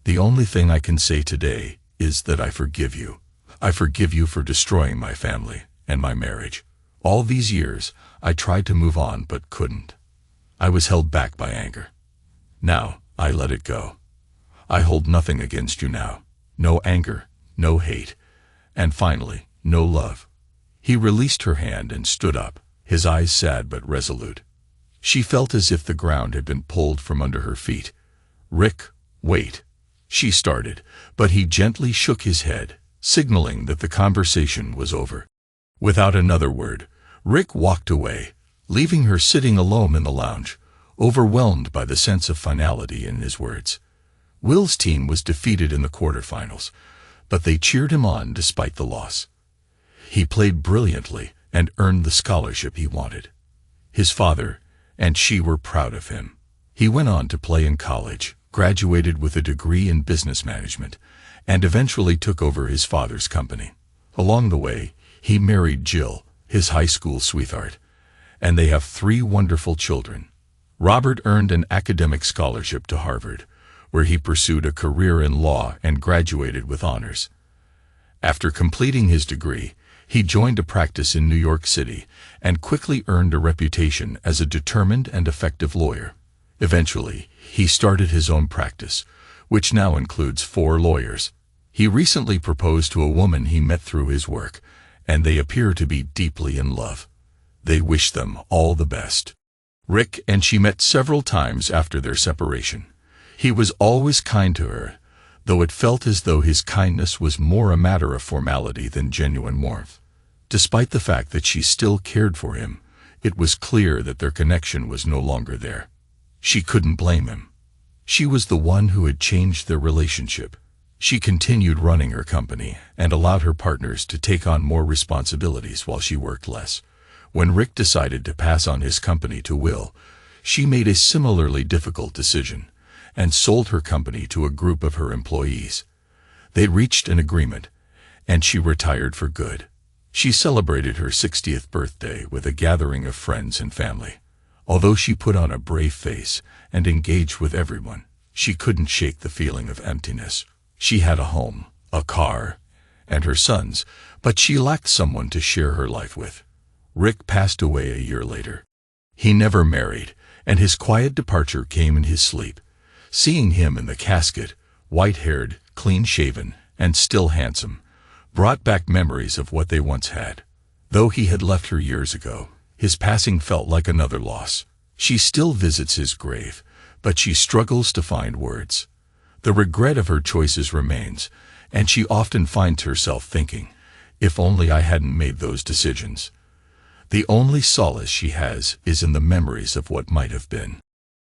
The only thing I can say today is that I forgive you. I forgive you for destroying my family and my marriage. All these years, I tried to move on but couldn't. I was held back by anger. Now, I let it go. I hold nothing against you now. No anger, no hate, and finally, no love. He released her hand and stood up, his eyes sad but resolute. She felt as if the ground had been pulled from under her feet. Rick, wait. She started, but he gently shook his head, signaling that the conversation was over. Without another word, Rick walked away, leaving her sitting alone in the lounge, overwhelmed by the sense of finality in his words. Will's team was defeated in the quarterfinals, but they cheered him on despite the loss. He played brilliantly and earned the scholarship he wanted. His father and she were proud of him. He went on to play in college, graduated with a degree in business management, and eventually took over his father's company. Along the way, he married Jill, his high school sweetheart, and they have 3 wonderful children. Robert earned an academic scholarship to Harvard, where he pursued a career in law and graduated with honors. After completing his degree, he joined a practice in New York City and quickly earned a reputation as a determined and effective lawyer. Eventually, he started his own practice, which now includes 4 lawyers. He recently proposed to a woman he met through his work, and they appear to be deeply in love. They wish them all the best. Rick and she met several times after their separation. He was always kind to her, though it felt as though his kindness was more a matter of formality than genuine warmth. Despite the fact that she still cared for him, it was clear that their connection was no longer there. She couldn't blame him. She was the one who had changed their relationship. She continued running her company and allowed her partners to take on more responsibilities while she worked less. When Rick decided to pass on his company to Will, she made a similarly difficult decision and sold her company to a group of her employees. They reached an agreement, and she retired for good. She celebrated her 60th birthday with a gathering of friends and family. Although she put on a brave face and engaged with everyone, she couldn't shake the feeling of emptiness. She had a home, a car, and her sons, but she lacked someone to share her life with. Rick passed away a year later. He never married, and his quiet departure came in his sleep. Seeing him in the casket, white-haired, clean-shaven, and still handsome, brought back memories of what they once had. Though he had left her years ago, his passing felt like another loss. She still visits his grave, but she struggles to find words. The regret of her choices remains, and she often finds herself thinking, if only I hadn't made those decisions. The only solace she has is in the memories of what might have been.